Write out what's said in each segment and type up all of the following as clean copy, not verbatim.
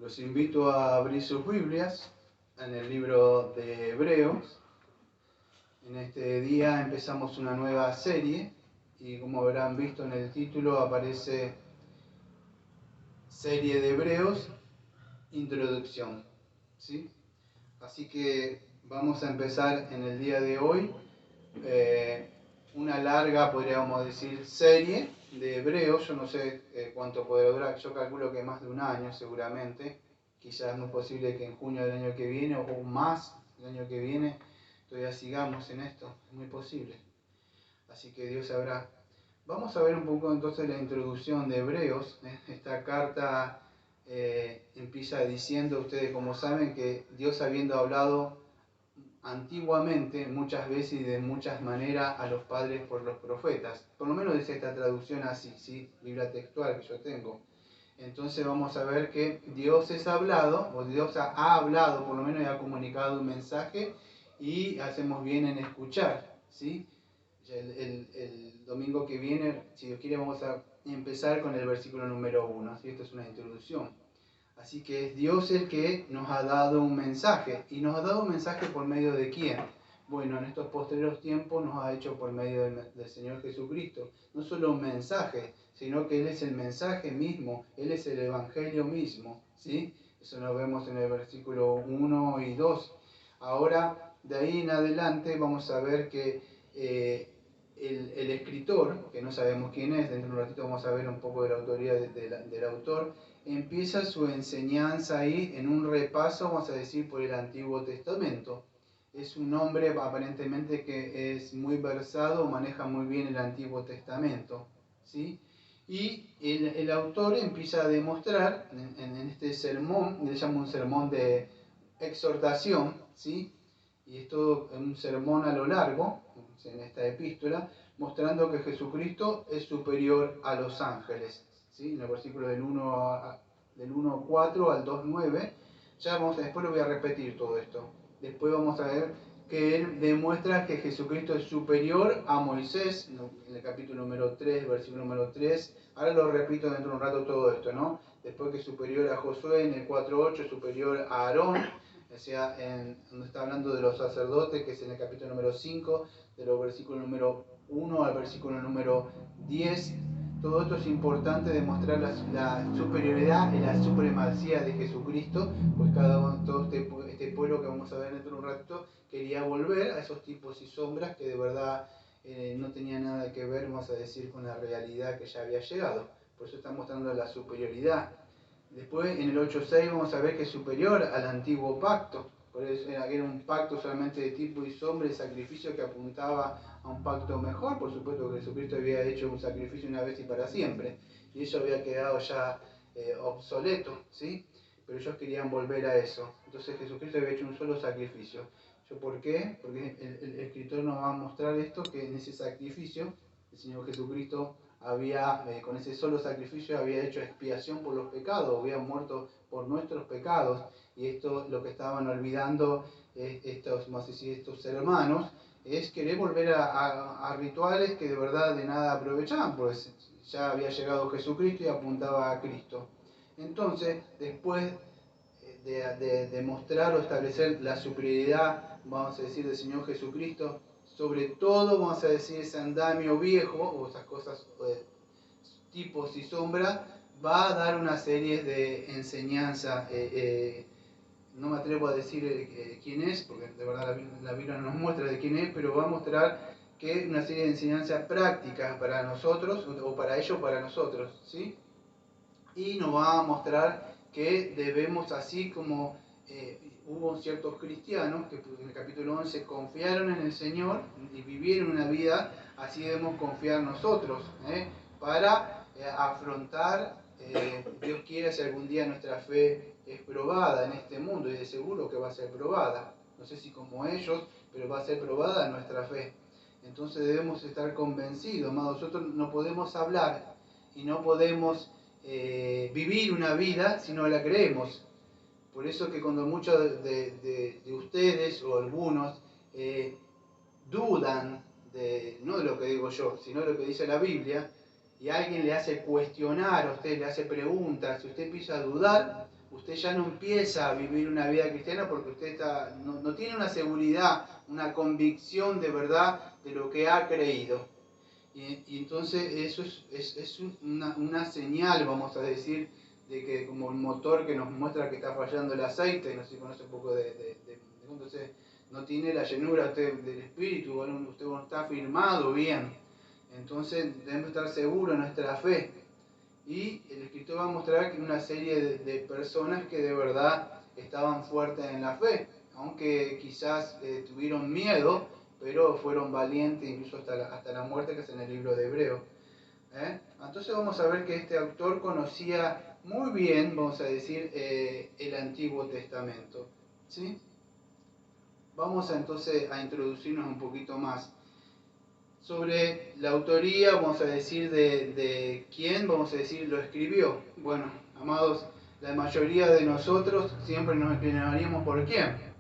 Los invito a abrir sus Biblias en el libro de Hebreos. En este día empezamos una nueva serie y como habrán visto en el título aparece Serie de Hebreos, Introducción. ¿Sí? Así que vamos a empezar en el día de hoy una larga, podríamos decir, serie de Hebreos. Yo no sé cuánto podrá durar, yo calculo que más de un año seguramente. Quizás es muy posible que en junio del año que viene o más del año que viene todavía sigamos en esto, es muy posible. Así que Dios sabrá. Vamos a ver un poco entonces la introducción de Hebreos. Esta carta empieza diciendo, ustedes como saben, que Dios habiendo hablado antiguamente, muchas veces y de muchas maneras, a los padres por los profetas. Por lo menos dice esta traducción así, ¿sí? Biblia textual que yo tengo. Entonces vamos a ver que Dios es hablado, o Dios ha hablado, por lo menos y ha comunicado un mensaje, y hacemos bien en escuchar, ¿sí? El domingo que viene, si Dios quiere, vamos a empezar con el versículo número 1, ¿sí? Esto es una introducción. Así que es Dios el que nos ha dado un mensaje. ¿Y nos ha dado un mensaje por medio de quién? Bueno, en estos posteriores tiempos nos ha hecho por medio del Señor Jesucristo. No solo un mensaje, sino que Él es el mensaje mismo, Él es el Evangelio mismo, ¿sí? Eso lo vemos en el versículo 1 y 2. Ahora, de ahí en adelante, vamos a ver que el escritor, que no sabemos quién es, dentro de un ratito vamos a ver un poco de la autoría del autor, empieza su enseñanza ahí en un repaso, vamos a decir, por el Antiguo Testamento. Es un hombre aparentemente que es muy versado, maneja muy bien el Antiguo Testamento, ¿sí? Y el autor empieza a demostrar en este sermón, le llama un sermón de exhortación, ¿sí? Y es todo un sermón a lo largo, en esta epístola, mostrando que Jesucristo es superior a los ángeles, ¿sí? En el versículo del 1:4 al 2:9, ya después lo voy a repetir todo esto. Después vamos a ver que él demuestra que Jesucristo es superior a Moisés, en el capítulo número 3, versículo número 3. Ahora lo repito dentro de un rato todo esto, ¿no? Después que es superior a Josué, en el 4:8, superior a Aarón, o sea, donde está hablando de los sacerdotes, que es en el capítulo número 5, de los versículos número 1 al versículo número 10. Todo esto es importante demostrar la superioridad y la supremacía de Jesucristo, pues todo este pueblo que vamos a ver dentro de un rato quería volver a esos tipos y sombras que de verdad no tenían nada que ver, vamos a decir, con la realidad que ya había llegado. Por eso está mostrando la superioridad. Después, en el 8:6 vamos a ver que es superior al antiguo pacto. Por eso era un pacto solamente de tipo y sombra, de sacrificio que apuntaba a un pacto mejor. Por supuesto que Jesucristo había hecho un sacrificio una vez y para siempre. Y eso había quedado ya obsoleto, ¿sí? Pero ellos querían volver a eso. Entonces Jesucristo había hecho un solo sacrificio. ¿Por qué? Porque el escritor nos va a mostrar esto, que en ese sacrificio el Señor Jesucristo había, con ese solo sacrificio, había hecho expiación por los pecados, había muerto por nuestros pecados. Y esto, lo que estaban olvidando estos hermanos, es querer volver a rituales que de verdad de nada aprovechaban, pues ya había llegado Jesucristo y apuntaba a Cristo. Entonces, después de mostrar o establecer la superioridad, vamos a decir, del Señor Jesucristo, sobre todo, vamos a decir, ese andamio viejo, o esas cosas, tipos y sombras, va a dar una serie de enseñanzas. No me atrevo a decir quién es, porque de verdad la Biblia no nos muestra de quién es, pero va a mostrar que una serie de enseñanzas prácticas para nosotros, o para ellos, para nosotros, ¿sí? Y nos va a mostrar que debemos, así como hubo ciertos cristianos que en el capítulo 11 confiaron en el Señor y vivieron una vida, así debemos confiar nosotros, para afrontar, Dios quiera, si algún día nuestra fe es probada en este mundo, y de seguro que va a ser probada, no sé si como ellos, pero va a ser probada nuestra fe. Entonces debemos estar convencidos, amados. Nosotros no podemos hablar y no podemos vivir una vida si no la creemos. Por eso que cuando muchos de ustedes o algunos dudan no de lo que digo yo, sino de lo que dice la Biblia, y alguien le hace cuestionar a usted, le hace preguntas, si usted empieza a dudar, usted ya no empieza a vivir una vida cristiana porque usted no tiene una seguridad, una convicción de verdad de lo que ha creído. Y entonces eso es una señal, vamos a decir, de que como un motor que nos muestra que está fallando el aceite, no sé si conoce un poco entonces no tiene la llenura usted del espíritu, usted no está firmado bien. Entonces debemos estar seguros de nuestra fe. Y el escritor va a mostrar que una serie de personas que de verdad estaban fuertes en la fe, aunque quizás tuvieron miedo, pero fueron valientes incluso hasta la muerte, que es en el libro de Hebreos. Entonces vamos a ver que este autor conocía muy bien, vamos a decir, el Antiguo Testamento. ¿Sí? Vamos entonces a introducirnos un poquito más sobre la autoría, vamos a decir, de quién, vamos a decir, lo escribió. Bueno, amados, la mayoría de nosotros siempre nos inclinaríamos por quién.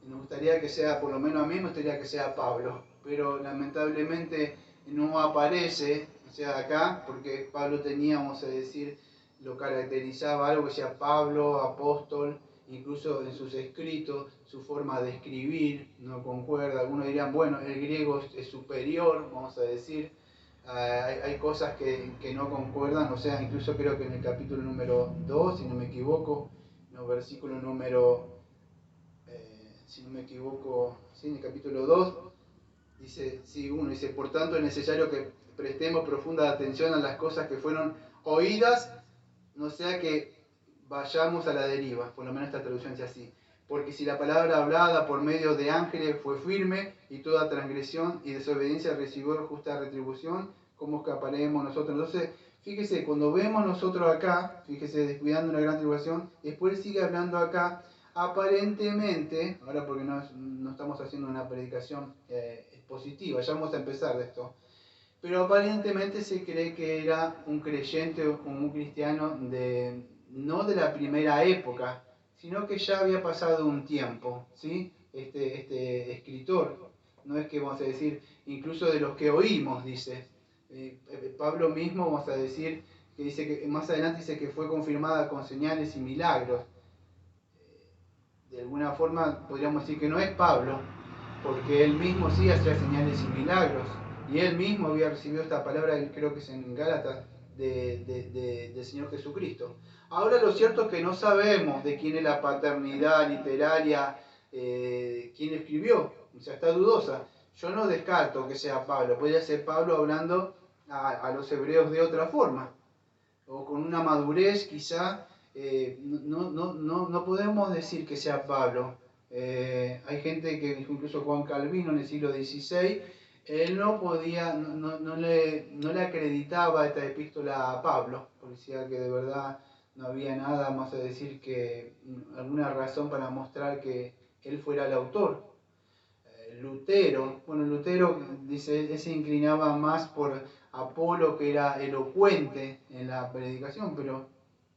Nos gustaría que sea, por lo menos a mí me gustaría que sea Pablo, pero lamentablemente no aparece, o sea, acá, porque Pablo tenía, vamos a decir, lo caracterizaba algo que sea Pablo, apóstol, incluso en sus escritos, su forma de escribir no concuerda. Algunos dirían, bueno, el griego es superior, vamos a decir. Hay cosas que no concuerdan, o sea, incluso creo que en el capítulo número 2, si no me equivoco, en el versículo número, si no me equivoco, sí, en el capítulo 2, dice, sí, uno dice, por tanto es necesario que prestemos profunda atención a las cosas que fueron oídas, no sea que vayamos a la deriva, por lo menos esta traducción dice así. Porque si la palabra hablada por medio de ángeles fue firme, y toda transgresión y desobediencia recibió justa retribución, ¿cómo escaparemos nosotros? Entonces, fíjese, cuando vemos nosotros acá, fíjese, descuidando una gran tribulación, después sigue hablando acá, aparentemente, ahora porque no estamos haciendo una predicación expositiva, ya vamos a empezar de esto, pero aparentemente se cree que era un creyente o un cristiano no de la primera época, sino que ya había pasado un tiempo, ¿sí? Este escritor, no es que vamos a decir, incluso de los que oímos, dice. Pablo mismo, vamos a decir, que dice que más adelante dice que fue confirmada con señales y milagros. De alguna forma podríamos decir que no es Pablo, porque él mismo sí hacía señales y milagros. Y él mismo había recibido esta palabra, creo que es en Gálatas, del Señor Jesucristo. Ahora lo cierto es que no sabemos de quién es la paternidad literaria, quién escribió, o sea, está dudosa. Yo no descarto que sea Pablo, podría ser Pablo hablando a los hebreos de otra forma, o con una madurez quizá, no podemos decir que sea Pablo. Hay gente que, incluso Juan Calvino en el siglo XVI, él no podía, no le acreditaba esta epístola a Pablo, porque decía que de verdad no había nada más a decir que alguna razón para mostrar que él fuera el autor. Lutero, bueno, Lutero dice, él se inclinaba más por Apolo, que era elocuente en la predicación, pero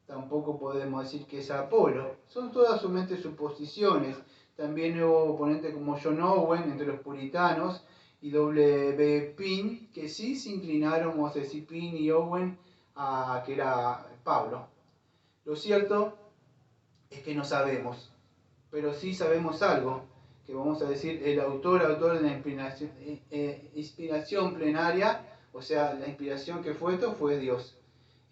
tampoco podemos decir que es Apolo. Son todas solamente suposiciones. También hubo oponentes como John Owen entre los puritanos y W. Pinn, que sí se inclinaron, vamos a decir, Pinn y Owen, a que era Pablo. Lo cierto es que no sabemos, pero sí sabemos algo, que vamos a decir el autor de la inspiración plenaria, o sea, la inspiración que fue esto, fue Dios.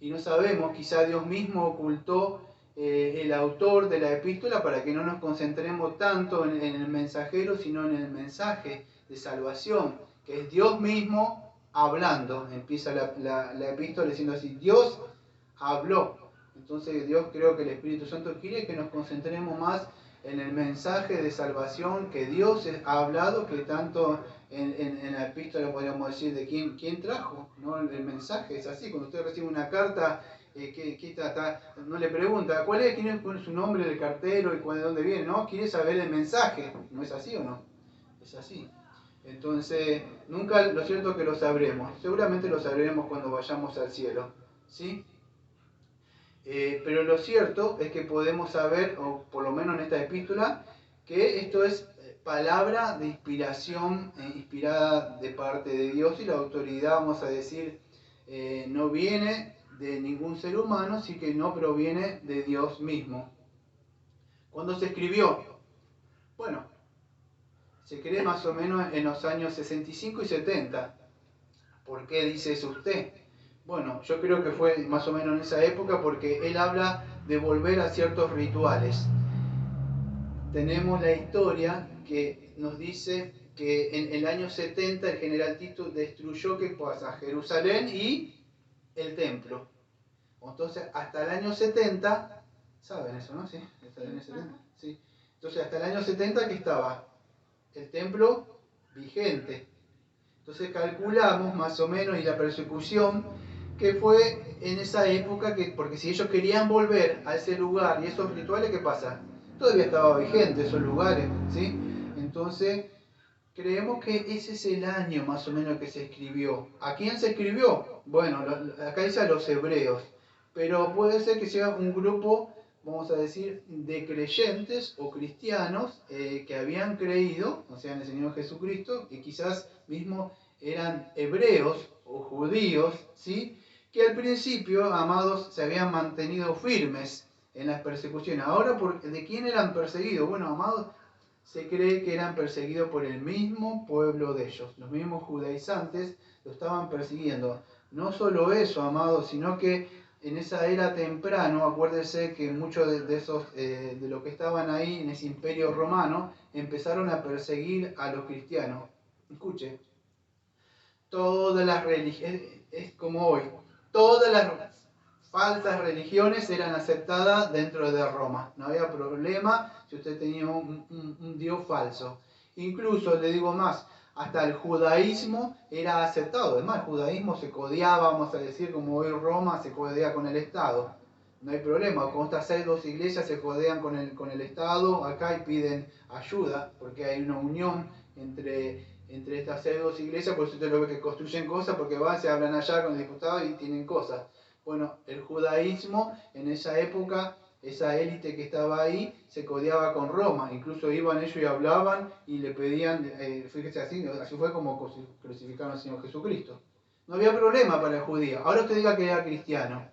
Y no sabemos, quizá Dios mismo ocultó el autor de la epístola para que no nos concentremos tanto en el mensajero, sino en el mensaje de salvación, que es Dios mismo hablando. Empieza la epístola diciendo así, Dios habló. Entonces Dios, creo que el Espíritu Santo quiere que nos concentremos más en el mensaje de salvación que Dios ha hablado, que tanto en la epístola podríamos decir de quién trajo, ¿no? El mensaje es así. Cuando usted recibe una carta, no le pregunta cuál es su nombre del cartero y de dónde viene, ¿no? Quiere saber el mensaje. ¿No es así o no? Es así. Entonces, nunca, lo cierto es que lo sabremos. Seguramente lo sabremos cuando vayamos al cielo, ¿sí? Pero lo cierto es que podemos saber, o por lo menos en esta epístola, que esto es palabra de inspiración, inspirada de parte de Dios, y la autoridad, vamos a decir, no viene de ningún ser humano, sí que no proviene de Dios mismo. ¿Cuándo se escribió? Bueno, se cree más o menos en los años 65 y 70. ¿Por qué dice eso usted? Bueno, yo creo que fue más o menos en esa época porque él habla de volver a ciertos rituales. Tenemos la historia que nos dice que en el año 70 el general Tito destruyó, ¿qué pasa? Jerusalén y el templo. Entonces, hasta el año 70, ¿saben eso, no? Sí, hasta el año 70. Sí. Entonces, hasta el año 70 que estaba el templo vigente. Entonces calculamos más o menos, y la persecución que fue en esa época, porque si ellos querían volver a ese lugar y esos rituales, ¿qué pasa? Todavía estaba vigente esos lugares, ¿sí? Entonces, creemos que ese es el año más o menos que se escribió. ¿A quién se escribió? Bueno, acá dice a los hebreos, pero puede ser que sea un grupo, vamos a decir, de creyentes o cristianos que habían creído, o sea, en el Señor Jesucristo, y quizás mismo eran hebreos o judíos, ¿sí? Que al principio, amados, se habían mantenido firmes en las persecuciones. Ahora, ¿de quién eran perseguidos? Bueno, amados, se cree que eran perseguidos por el mismo pueblo de ellos. Los mismos judaizantes lo estaban persiguiendo. No solo eso, amados, sino que en esa era temprano, acuérdense que muchos de esos, de los que estaban ahí en ese imperio romano, empezaron a perseguir a los cristianos. Escuche, todas las religiones, es como hoy, todas las falsas religiones eran aceptadas dentro de Roma. No había problema si usted tenía un Dios falso. Incluso, le digo más, hasta el judaísmo era aceptado. Además, el judaísmo se codeaba, vamos a decir, como hoy Roma se codea con el Estado. No hay problema, con estas 6 iglesias se codean con el Estado acá y piden ayuda, porque hay una unión entre estas 6 iglesias, por eso usted lo ve que construyen cosas, porque van, se hablan allá con el diputado y tienen cosas. Bueno, el judaísmo en esa época, esa élite que estaba ahí, se codeaba con Roma. Incluso iban ellos y hablaban y le pedían, fíjese así fue como crucificaron al Señor Jesucristo. No había problema para el judío. Ahora usted diga que era cristiano.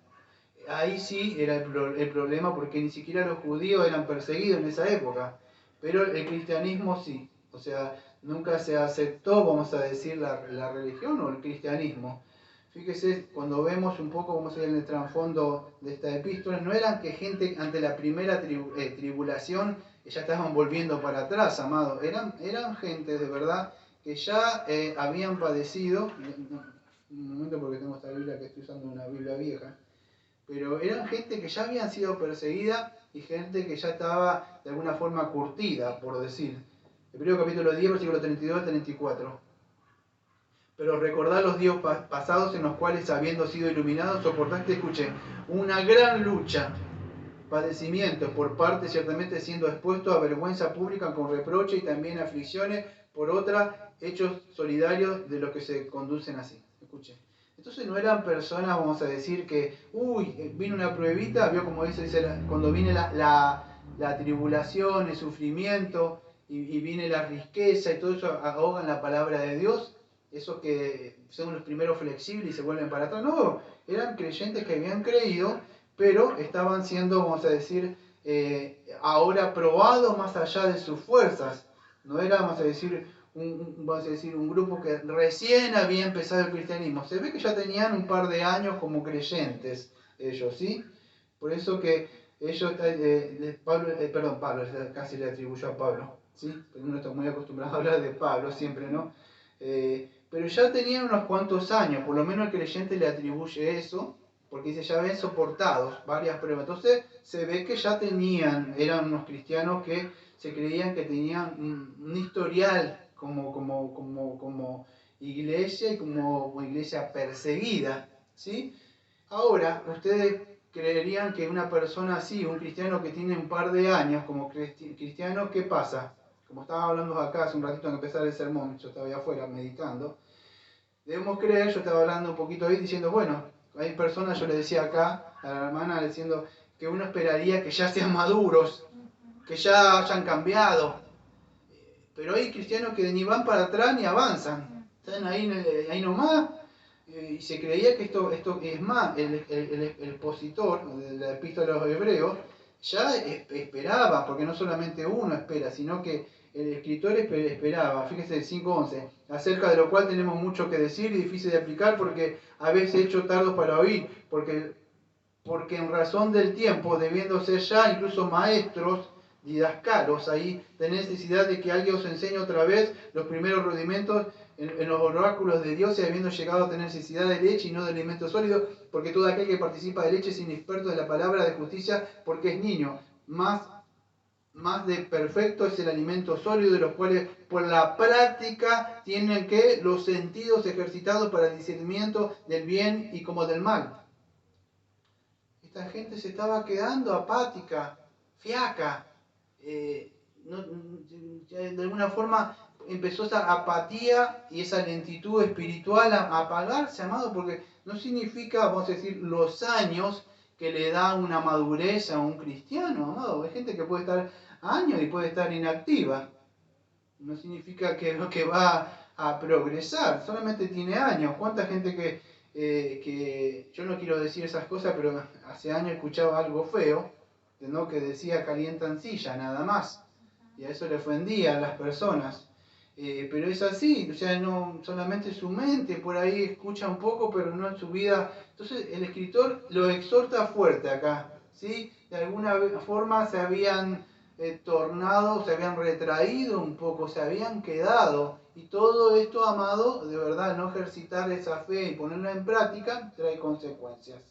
Ahí sí era el problema, porque ni siquiera los judíos eran perseguidos en esa época. Pero el cristianismo sí. O sea, nunca se aceptó, vamos a decir, la religión o el cristianismo. Fíjese, cuando vemos un poco, vamos a ver en el trasfondo de esta epístola, no eran que gente ante la primera tribulación ya estaban volviendo para atrás, amado. Eran gente de verdad que ya habían padecido, un momento porque tengo esta Biblia que estoy usando, una Biblia vieja, pero eran gente que ya habían sido perseguida y gente que ya estaba de alguna forma curtida, por decir. Hebreo capítulo 10, versículo 32 al 34. Pero recordad los días pasados en los cuales, habiendo sido iluminados, soportaste, escuchen, una gran lucha, padecimientos, por parte ciertamente siendo expuesto a vergüenza pública con reproche y también aflicciones, por otra, hechos solidarios de los que se conducen así. Escuchen. Entonces no eran personas, vamos a decir, que, vino una pruebita, vio como dice cuando viene la tribulación, el sufrimiento, y viene la riqueza y todo eso ahogan la palabra de Dios. Esos que son los primeros flexibles y se vuelven para atrás. No, eran creyentes que habían creído, pero estaban siendo, vamos a decir, ahora probados más allá de sus fuerzas. No era, vamos a decir, un grupo que recién había empezado el cristianismo. Se ve que ya tenían un par de años como creyentes ellos, ¿sí? Por eso que ellos, Pablo, casi le atribuyó a Pablo, ¿sí? Porque uno está muy acostumbrado a hablar de Pablo siempre, ¿no? Pero ya tenían unos cuantos años, por lo menos el creyente le atribuye eso, porque dice, ya habían soportado varias pruebas. Entonces se ve que ya eran unos cristianos que se creían que tenían un historial como iglesia y como iglesia perseguida, ¿sí? Ahora, ustedes creerían que una persona así, un cristiano que tiene un par de años como cristiano, ¿qué pasa? Como estaba hablando acá hace un ratito al empezar el sermón, yo estaba ahí afuera meditando, debemos creer, yo estaba hablando un poquito ahí diciendo, bueno, hay personas, yo le decía acá a la hermana, diciendo que uno esperaría que ya sean maduros, que ya hayan cambiado, pero hay cristianos que ni van para atrás ni avanzan, están ahí nomás, y se creía que esto es más, el expositor de la epístola de los hebreos, ya esperaba, porque no solamente uno espera, sino que el escritor esperaba, fíjese el 5:11, acerca de lo cual tenemos mucho que decir y difícil de aplicar, porque habéis hecho tardos para oír, porque en razón del tiempo, debiendo ser ya incluso maestros, didascalos, ahí tenéis necesidad de que alguien os enseñe otra vez los primeros rudimentos en los oráculos de Dios, y habiendo llegado a tener necesidad de leche y no de alimento sólido, porque todo aquel que participa de leche es inexperto de la palabra de justicia, porque es niño. Más de perfecto es el alimento sólido, de los cuales por la práctica tienen que los sentidos ejercitados para el discernimiento del bien y como del mal. Esta gente se estaba quedando apática, fiaca. De alguna forma empezó esa apatía y esa lentitud espiritual a apagarse, amado, porque no significa, vamos a decir, los años que le da una madurez a un cristiano, amado. Hay gente que puede estar años y puede estar inactiva. No significa que va a progresar, solamente tiene años. ¿Cuánta gente que yo no quiero decir esas cosas, pero hace años escuchaba algo feo, ¿no? Que decía calientan silla, nada más, y a eso le ofendía a las personas. Pero es así, o sea, no solamente su mente por ahí escucha un poco, pero no en su vida. Entonces el escritor lo exhorta fuerte acá, ¿sí? De alguna forma se habían tornado, se habían retraído un poco, se habían quedado. Y todo esto, amado, de verdad, no ejercitar esa fe y ponerla en práctica, trae consecuencias.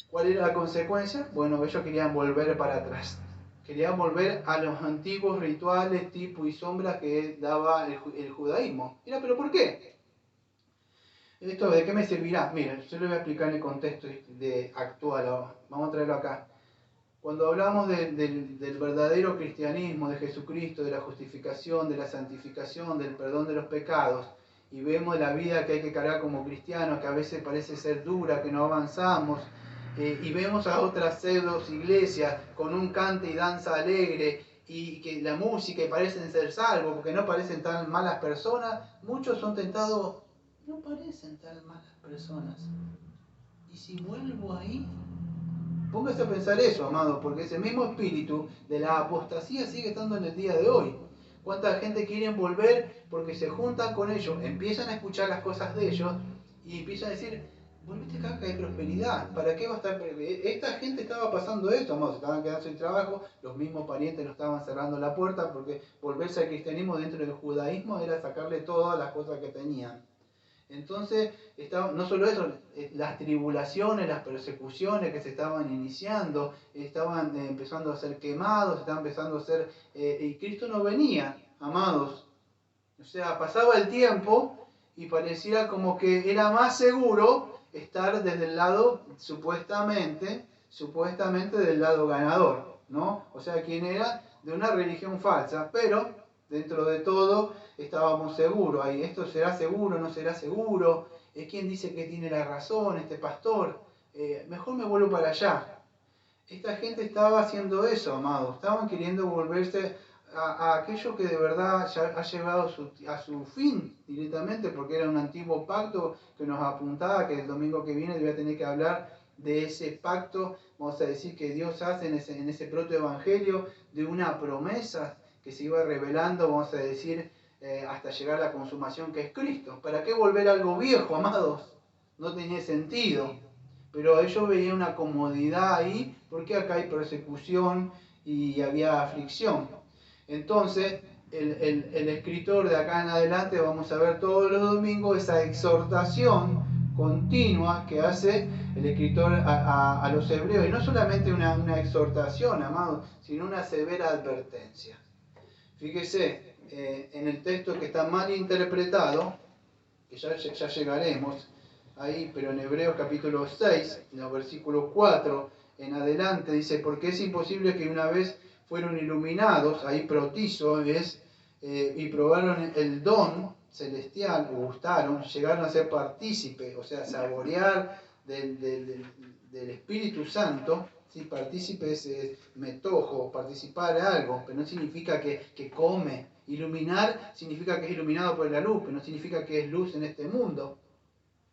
¿Cuál era la consecuencia? Bueno, ellos querían volver para atrás. Querían volver a los antiguos rituales, tipo y sombras que daba el judaísmo. Mira, ¿pero por qué? ¿Esto de qué me servirá? Mira, yo le voy a explicar en el contexto actual. Vamos a traerlo acá. Cuando hablamos del verdadero cristianismo, de Jesucristo, de la justificación, de la santificación, del perdón de los pecados, y vemos la vida que hay que cargar como cristianos, que a veces parece ser dura, que no avanzamos, y vemos a otras pseudos iglesias con un cante y danza alegre, y que la música y parecen ser salvos, porque no parecen tan malas personas, muchos son tentados, no parecen tan malas personas. ¿Y si vuelvo ahí? Póngase a pensar eso, amado, porque ese mismo espíritu de la apostasía sigue estando en el día de hoy. ¿Cuánta gente quiere volver porque se juntan con ellos, empiezan a escuchar las cosas de ellos y empiezan a decir, volvete acá que hay prosperidad? ¿Para qué va a estar? Esta gente estaba pasando esto, amado, se estaban quedando sin trabajo, los mismos parientes no estaban cerrando la puerta, porque volverse al cristianismo dentro del judaísmo era sacarle todas las cosas que tenían. Entonces, no solo eso, las tribulaciones, las persecuciones que se estaban iniciando, estaban empezando a ser quemados, estaban empezando a ser... y Cristo no venía, amados. O sea, pasaba el tiempo y pareciera como que era más seguro estar desde el lado, supuestamente del lado ganador, ¿no? O sea, ¿quién era? De una religión falsa, pero dentro de todo estábamos seguros. Ahí, ¿esto será seguro? ¿No será seguro? ¿Quién dice que tiene la razón? ¿Este pastor? Mejor me vuelvo para allá. Esta gente estaba haciendo eso, amado. Estaban queriendo volverse a aquello que de verdad ya ha llegado a su fin directamente, porque era un antiguo pacto que nos apuntaba que el domingo que viene voy a tener que hablar de ese pacto, vamos a decir, que Dios hace en ese protoevangelio, de una promesa que se iba revelando, vamos a decir, hasta llegar a la consumación que es Cristo. ¿Para qué volver a algo viejo, amados? No tenía sentido. Pero ellos veían una comodidad ahí, porque acá hay persecución y había aflicción. Entonces, el escritor de acá en adelante, vamos a ver todos los domingos esa exhortación continua que hace el escritor a los hebreos. Y no solamente una exhortación, amados, sino una severa advertencia. Fíjese, en el texto que está mal interpretado, que ya llegaremos ahí, pero en Hebreos capítulo 6, en el versículo 4 en adelante, dice, porque es imposible que una vez fueron iluminados, ahí protizo es, y probaron el don celestial, o gustaron, llegaron a ser partícipe, o sea, saborear del Espíritu Santo. ¿Sí? Partícipe es metojo, participar en algo, pero no significa que come. Iluminar significa que es iluminado por la luz, pero no significa que es luz en este mundo.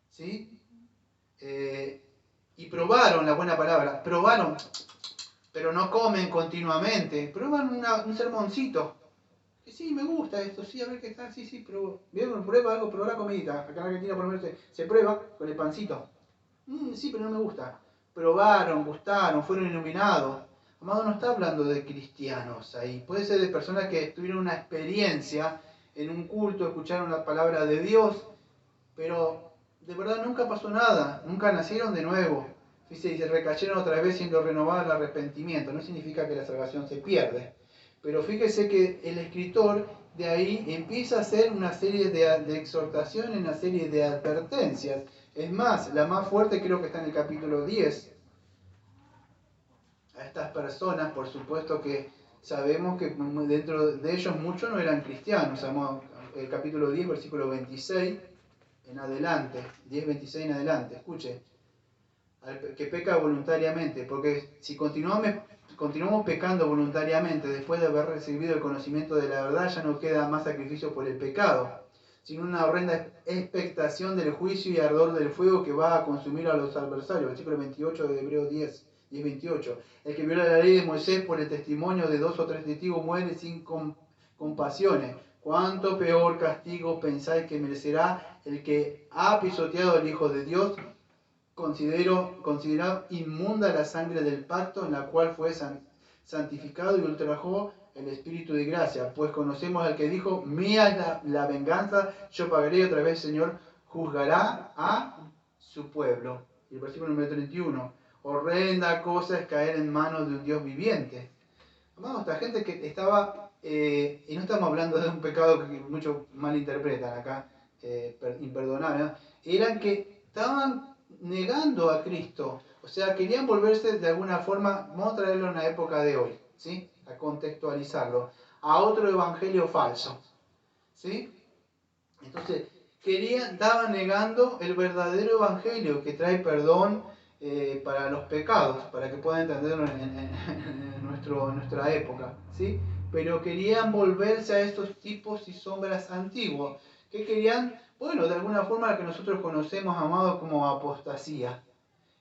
¿Sí? Y probaron la buena palabra, probaron pero no comen continuamente. Prueban un sermoncito. Que sí, me gusta esto, sí, a ver qué tal, sí, pero bien, prueba algo, prueba la comidita. Acá en Argentina por lo menos se prueba con el pancito. Sí, pero no me gusta. Probaron, gustaron, fueron iluminados. Amado, no está hablando de cristianos ahí. Puede ser de personas que tuvieron una experiencia en un culto, escucharon la palabra de Dios, pero de verdad nunca pasó nada, nunca nacieron de nuevo. Dice, y se recayeron otra vez siendo renovado el arrepentimiento. No significa que la salvación se pierde. Pero fíjese que el escritor de ahí empieza a hacer una serie de exhortaciones, una serie de advertencias. Es más, la más fuerte creo que está en el capítulo 10. A estas personas, por supuesto que sabemos que dentro de ellos muchos no eran cristianos. El capítulo 10, versículo 26 en adelante, 10:26 en adelante, escuche, que peca voluntariamente, porque si continuamos pecando voluntariamente después de haber recibido el conocimiento de la verdad, ya no queda más sacrificio por el pecado, sino una horrenda expectación del juicio y ardor del fuego que va a consumir a los adversarios. Versículo 28 de Hebreos 10:28. El que viola la ley de Moisés por el testimonio de 2 o 3 testigos muere sin compasiones. ¿Cuánto peor castigo pensáis que merecerá el que ha pisoteado al Hijo de Dios? Considerado inmunda la sangre del pacto en la cual fue santificado y ultrajó el Espíritu de gracia, pues conocemos al que dijo, mía es la venganza, yo pagaré, otra vez Señor juzgará a su pueblo. Y el versículo número 31, horrenda cosa es caer en manos de un Dios viviente. Vamos, esta gente que estaba, y no estamos hablando de un pecado que muchos malinterpretan acá, imperdonable, ¿no? Eran que estaban negando a Cristo, o sea, querían volverse de alguna forma, vamos a traerlo en la época de hoy, ¿sí? A contextualizarlo, a otro evangelio falso, ¿sí? Entonces, estaban negando el verdadero evangelio que trae perdón para los pecados, para que puedan entenderlo en nuestra época, ¿sí? Pero querían volverse a estos tipos y sombras antiguos, que querían, bueno, de alguna forma lo que nosotros conocemos, amados, como apostasía.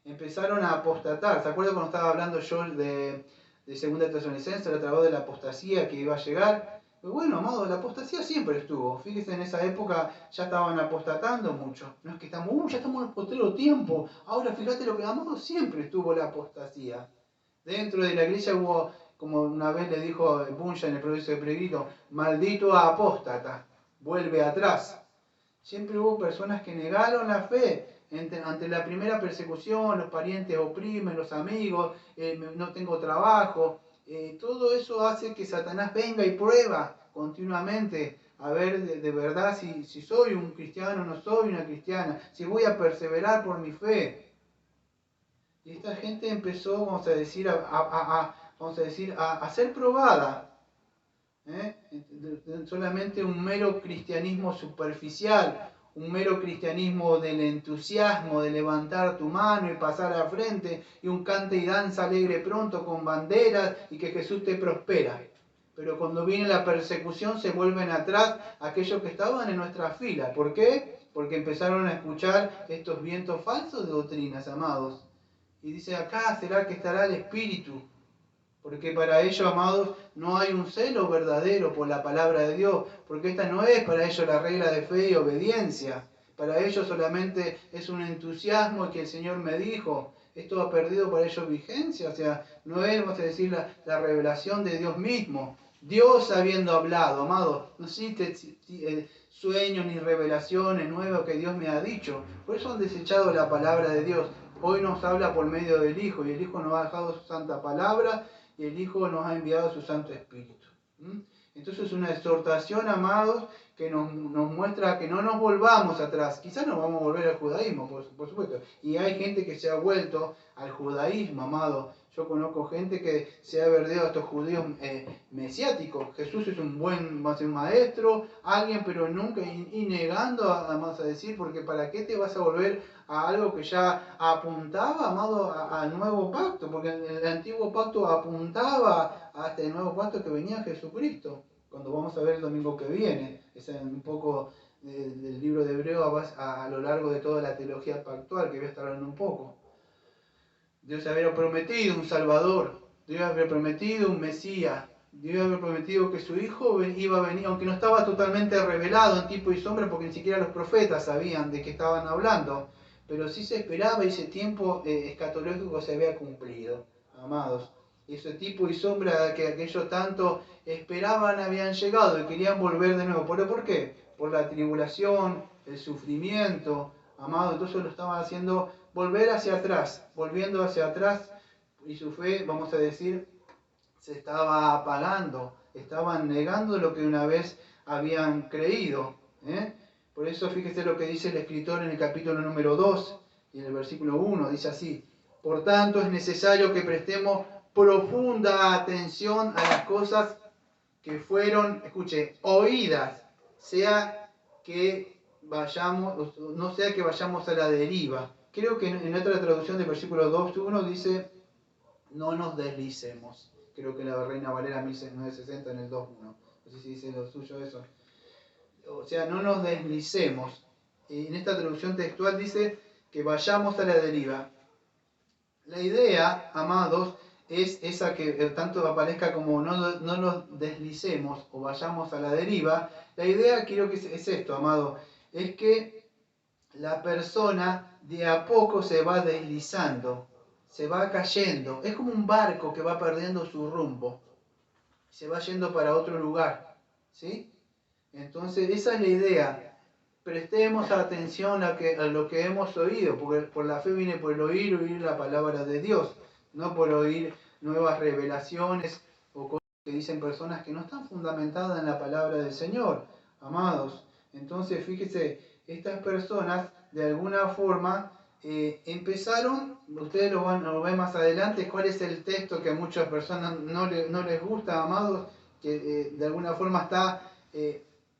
Empezaron a apostatar. ¿Se acuerdan cuando estaba hablando yo de 2 Tesalonicenses, a través de la apostasía que iba a llegar? Pues bueno, amado, la apostasía siempre estuvo. Fíjense, en esa época ya estaban apostatando mucho. No es que ya estamos en el postrero tiempo. Ahora fíjate lo que, amado, siempre estuvo la apostasía. Dentro de la iglesia hubo, como una vez le dijo Bunyan en el proceso de Peregrino, maldito apóstata, vuelve atrás. Siempre hubo personas que negaron la fe ante la primera persecución, los parientes oprimen, los amigos, no tengo trabajo. Todo eso hace que Satanás venga y prueba continuamente a ver de verdad si soy un cristiano o no soy una cristiana, si voy a perseverar por mi fe. Y esta gente empezó, vamos a decir, a ser probada. Solamente un mero cristianismo superficial, un mero cristianismo del entusiasmo, de levantar tu mano y pasar al frente, y un cante y danza alegre pronto con banderas y que Jesús te prospera. Pero cuando viene la persecución se vuelven atrás aquellos que estaban en nuestra fila. ¿Por qué? Porque empezaron a escuchar estos vientos falsos de doctrinas, amados. Y dice, acá será que estará el Espíritu. Porque para ellos, amados, no hay un celo verdadero por la palabra de Dios, porque esta no es para ellos la regla de fe y obediencia. Para ellos solamente es un entusiasmo que el Señor me dijo. Esto ha perdido para ellos vigencia, o sea, no es, vamos a decir, la revelación de Dios mismo. Dios habiendo hablado, amado, no existe sueños ni revelaciones nuevas que Dios me ha dicho. Por eso han desechado la palabra de Dios. Hoy nos habla por medio del Hijo, y el Hijo nos ha dejado su santa palabra, y el Hijo nos ha enviado su Santo Espíritu. Entonces es una exhortación, amados, que nos muestra que no nos volvamos atrás. Quizás nos vamos a volver al judaísmo, por supuesto. Y hay gente que se ha vuelto al judaísmo, amado. Yo conozco gente que se ha verdeado a estos judíos mesiáticos. Jesús es un buen maestro, alguien, pero nunca, y negando, vamos a decir, porque ¿para qué te vas a volver a algo que ya apuntaba, amado, al nuevo pacto? Porque el antiguo pacto apuntaba a este nuevo pacto que venía Jesucristo. Cuando vamos a ver el domingo que viene, es un poco del libro de Hebreo a lo largo de toda la teología pactual, que voy a estar hablando un poco. Dios había prometido un Salvador, Dios había prometido un Mesías. Dios había prometido que su hijo iba a venir, aunque no estaba totalmente revelado en tipo y sombra, porque ni siquiera los profetas sabían de qué estaban hablando, pero sí se esperaba y ese tiempo escatológico se había cumplido, amados. Ese tipo y sombra que aquellos tanto esperaban habían llegado y querían volver de nuevo. ¿Por qué? Por la tribulación, el sufrimiento, amado. Entonces lo estaban haciendo volver hacia atrás, volviendo hacia atrás, y su fe, vamos a decir, se estaba apagando, estaban negando lo que una vez habían creído. Por eso fíjese lo que dice el escritor en el capítulo número 2 y en el versículo 1, dice así: por tanto es necesario que prestemos profunda atención a las cosas que fueron, escuche, oídas, sea que vayamos, no sea que vayamos a la deriva. Creo que en otra traducción del versículo 2.1 dice: no nos deslicemos. Creo que la Reina Valera 1960 en el 2.1. No sé si dice lo suyo eso. O sea, no nos deslicemos. En esta traducción textual dice que vayamos a la deriva. La idea, amados, es esa que tanto aparezca como no nos deslicemos o vayamos a la deriva. La idea, quiero que es esto, amado, es que la persona de a poco se va deslizando, se va cayendo. Es como un barco que va perdiendo su rumbo, se va yendo para otro lugar, ¿sí? Entonces, esa es la idea. Prestemos atención a lo que hemos oído, porque por la fe viene por el oír la palabra de Dios, no por oír nuevas revelaciones o cosas que dicen personas que no están fundamentadas en la palabra del Señor, amados. Entonces, fíjese, estas personas de alguna forma empezaron, ustedes lo ven más adelante, cuál es el texto que a muchas personas no les gusta, amados, que de alguna forma está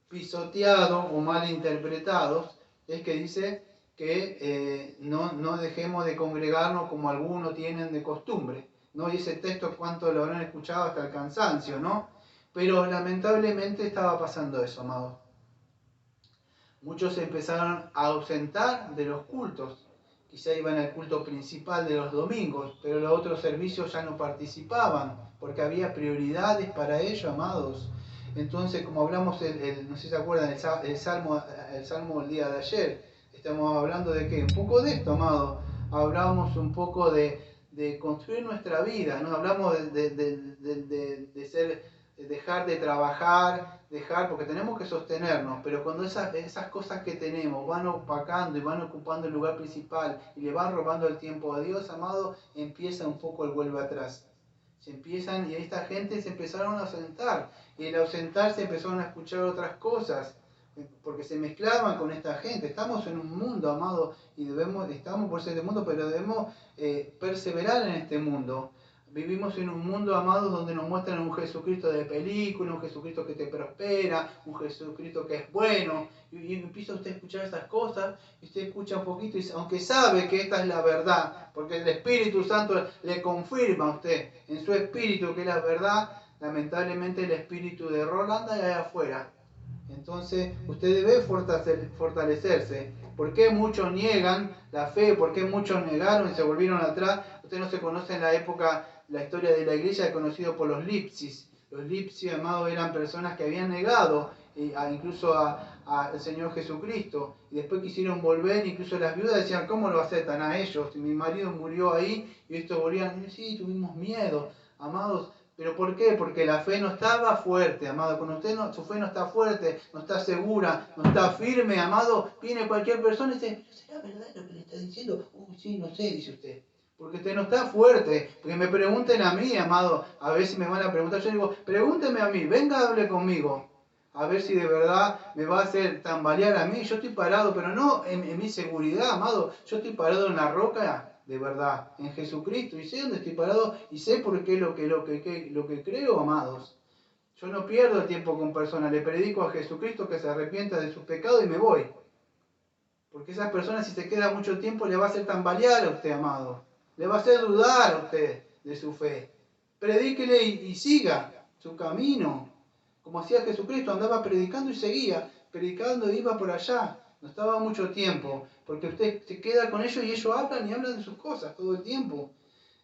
pisoteado o mal interpretados, es que dice que no dejemos de congregarnos como algunos tienen de costumbre, ¿no? Y ese texto cuánto lo habrán escuchado hasta el cansancio, ¿no? Pero lamentablemente estaba pasando eso, amados. Muchos se empezaron a ausentar de los cultos. Quizá iban al culto principal de los domingos, pero los otros servicios ya no participaban, porque había prioridades para ello, amados. Entonces, como hablamos, no sé si se acuerdan, el salmo del día de ayer, estamos hablando de qué, un poco de esto, amado. Hablamos un poco de construir nuestra vida, ¿no? Hablamos de ser, dejar de trabajar, porque tenemos que sostenernos, pero cuando esas cosas que tenemos van opacando y van ocupando el lugar principal y le van robando el tiempo a Dios, amado, empieza un poco el vuelve atrás. Y esta gente se empezaron a ausentar, y al ausentarse empezaron a escuchar otras cosas, porque se mezclaban con esta gente. Estamos en un mundo, amado, y estamos por ser este mundo, pero debemos perseverar en este mundo. Vivimos en un mundo, amados, donde nos muestran un Jesucristo de película, un Jesucristo que te prospera, un Jesucristo que es bueno, y empieza usted a escuchar estas cosas, y usted escucha un poquito, y aunque sabe que esta es la verdad, porque el Espíritu Santo le confirma a usted en su espíritu que es la verdad, lamentablemente el espíritu de error anda allá afuera. Entonces, usted debe fortalecerse. ¿Por qué muchos niegan la fe? ¿Por qué muchos negaron y se volvieron atrás? Usted no se conoce en la época, la historia de la iglesia, conocido por los lipsis. Los lipsis, amados, eran personas que habían negado incluso al Señor Jesucristo. Y después quisieron volver, incluso las viudas decían, ¿cómo lo aceptan a ellos? Mi marido murió ahí y estos volvían, sí, tuvimos miedo, amados. ¿Pero por qué? Porque la fe no estaba fuerte, amado. Cuando su fe no está fuerte, no está segura, no está firme, amado, viene cualquier persona y dice, ¿será verdad lo que le está diciendo? Sí, no sé, dice usted. Porque usted no está fuerte. Porque me pregunten a mí, amado, a ver si me van a preguntar. Yo digo, pregúnteme a mí, venga, hable conmigo. A ver si de verdad me va a hacer tambalear a mí. Yo estoy parado, pero no en mi seguridad, amado. Yo estoy parado en la roca, de verdad, en Jesucristo, y sé dónde estoy parado y sé por qué lo que creo, amados. Yo no pierdo el tiempo con personas, le predico a Jesucristo que se arrepienta de sus pecados y me voy. Porque esas personas, si se queda mucho tiempo, le va a hacer tambalear a usted, amado. Le va a hacer dudar a usted de su fe. Predíquele y siga su camino. Como hacía Jesucristo, andaba predicando y seguía, predicando e iba por allá. No estaba mucho tiempo, porque usted se queda con ellos y ellos hablan y hablan de sus cosas todo el tiempo.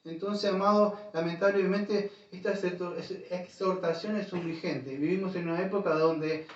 Entonces, amado, lamentablemente estas exhortaciones son vigentes. Vivimos en una época donde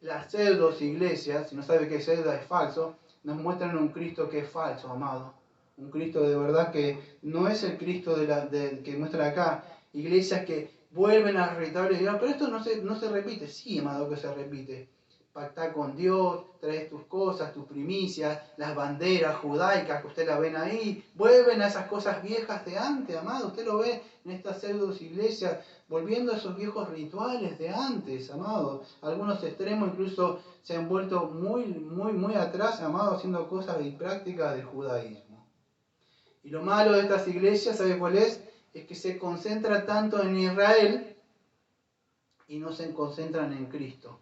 las pseudos iglesias, si no sabe qué pseudo es falso, nos muestran un Cristo que es falso, amado. Un Cristo de verdad que no es el Cristo que muestran acá. Iglesias que vuelven a reiterar y dirán, pero esto no se repite. Sí, amado, que se repite. Pactar con Dios, traes tus cosas, tus primicias, las banderas judaicas que usted las ven ahí, vuelven a esas cosas viejas de antes, amado. Usted lo ve en estas pseudos iglesias, volviendo a esos viejos rituales de antes, amado. Algunos extremos incluso se han vuelto muy atrás, amado, haciendo cosas y prácticas del judaísmo. Y lo malo de estas iglesias, ¿sabe cuál es? Es que se concentra tanto en Israel y no se concentran en Cristo.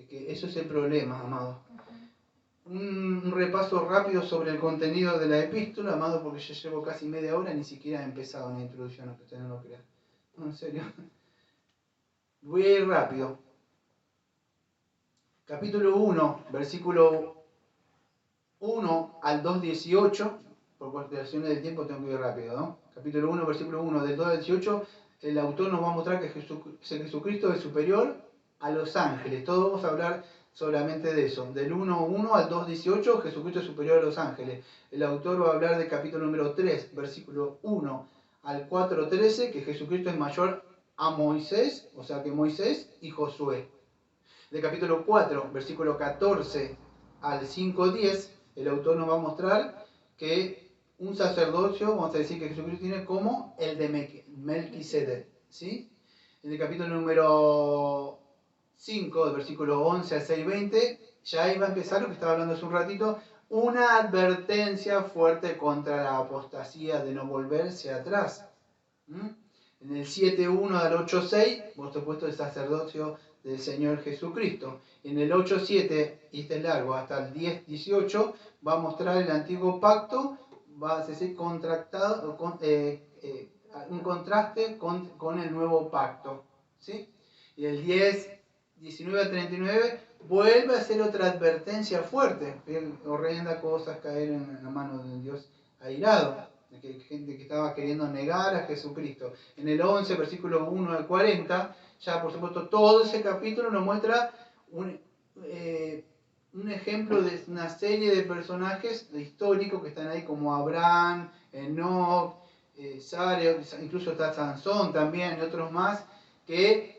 Que eso es el problema, amado. Un repaso rápido sobre el contenido de la epístola, amado, porque yo llevo casi media hora y ni siquiera he empezado una introducción, aunque usted no lo crea. No, en serio. Voy a ir rápido. Capítulo 1, versículo 1 al 2:18. Por cuestiones del tiempo tengo que ir rápido, ¿no? Capítulo 1, versículo 1 del 2 al 18. El autor nos va a mostrar que Jesucristo es superior a los ángeles. Todos vamos a hablar solamente de eso. Del 1:1 al 2:18, Jesucristo es superior a los ángeles. El autor va a hablar del capítulo número 3, versículo 1 al 4:13, que Jesucristo es mayor a Moisés, o sea que Moisés y Josué. Del capítulo 4, versículo 14 al 5:10, el autor nos va a mostrar que un sacerdocio, vamos a decir que Jesucristo tiene como el de Melquisedec, ¿sí? En el capítulo número 5, del versículo 11 al 6:20, ya ahí va a empezar lo que estaba hablando hace un ratito, una advertencia fuerte contra la apostasía de no volverse atrás. En el 7:1 al 8:6, por supuesto, el sacerdocio del Señor Jesucristo. En el 8:7, y este es largo, hasta el 10:18, va a mostrar el antiguo pacto, va a ser contractado, un contraste con el nuevo pacto, ¿sí? Y el 10:19 al 39 vuelve a hacer otra advertencia fuerte, horrenda cosas caer en la mano de Dios airado, de gente que estaba queriendo negar a Jesucristo. En el 11, versículo 1 al 40, ya por supuesto todo ese capítulo nos muestra un ejemplo de una serie de personajes históricos que están ahí, como Abraham, Enoch, Sara, incluso está Sansón también y otros más, que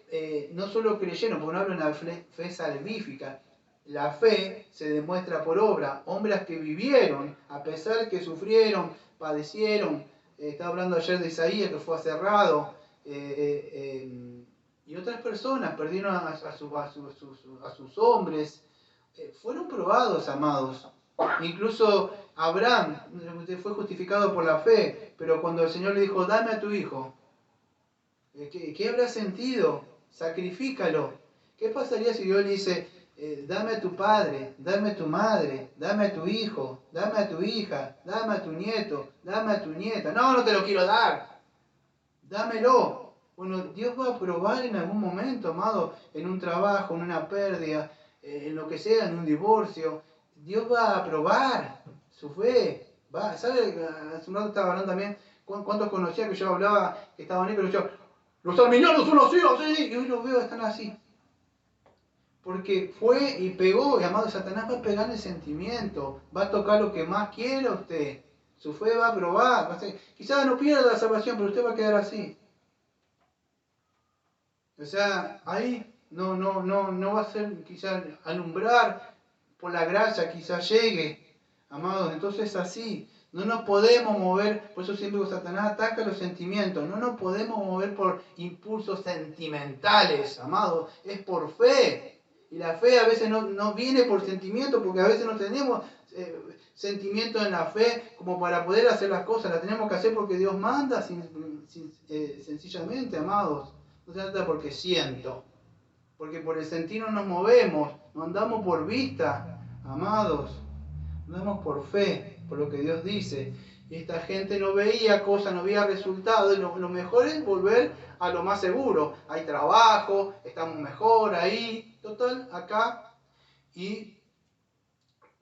no solo creyeron, porque no hablan de una fe salvífica. La fe se demuestra por obra. Hombres que vivieron, a pesar que sufrieron, padecieron. Estaba hablando ayer de Isaías, que fue aserrado. Y otras personas perdieron a sus hombres. Fueron probados, amados. Incluso Abraham fue justificado por la fe, pero cuando el Señor le dijo, dame a tu hijo, ¿qué habrá sentido? Sacrifícalo. ¿Qué pasaría si Dios le dice, dame a tu padre, dame a tu madre, dame a tu hijo, dame a tu hija, dame a tu nieto, dame a tu nieta? No, no te lo quiero dar. Dámelo. Bueno, Dios va a probar en algún momento, amado, en un trabajo, en una pérdida, en lo que sea, en un divorcio. Dios va a probar su fe. ¿Sabe? Hace un rato estaba hablando también, ¿cuántos conocía que yo hablaba, que estaban ahí, pero yo, los arminianos son así, así, y hoy los veo, están así. Porque fue y pegó, y amado, Satanás va a pegar el sentimiento, va a tocar lo que más quiera usted. Su fe va a probar, quizás no pierda la salvación, pero usted va a quedar así. O sea, ahí no va a ser quizás alumbrar por la gracia, quizás llegue, amados. Entonces así, no nos podemos mover, por eso siempre Satanás ataca los sentimientos, no nos podemos mover por impulsos sentimentales, amados, es por fe. Y la fe a veces no viene por sentimiento, porque a veces no tenemos sentimiento en la fe como para poder hacer las cosas, la tenemos que hacer porque Dios manda sencillamente, amados. No se trata porque siento, porque por el sentir no nos movemos, no andamos por vista, amados, andamos por fe, por lo que Dios dice. Y esta gente no veía cosas, no veía resultados, y lo mejor es volver a lo más seguro. Hay trabajo, estamos mejor ahí, total, acá. Y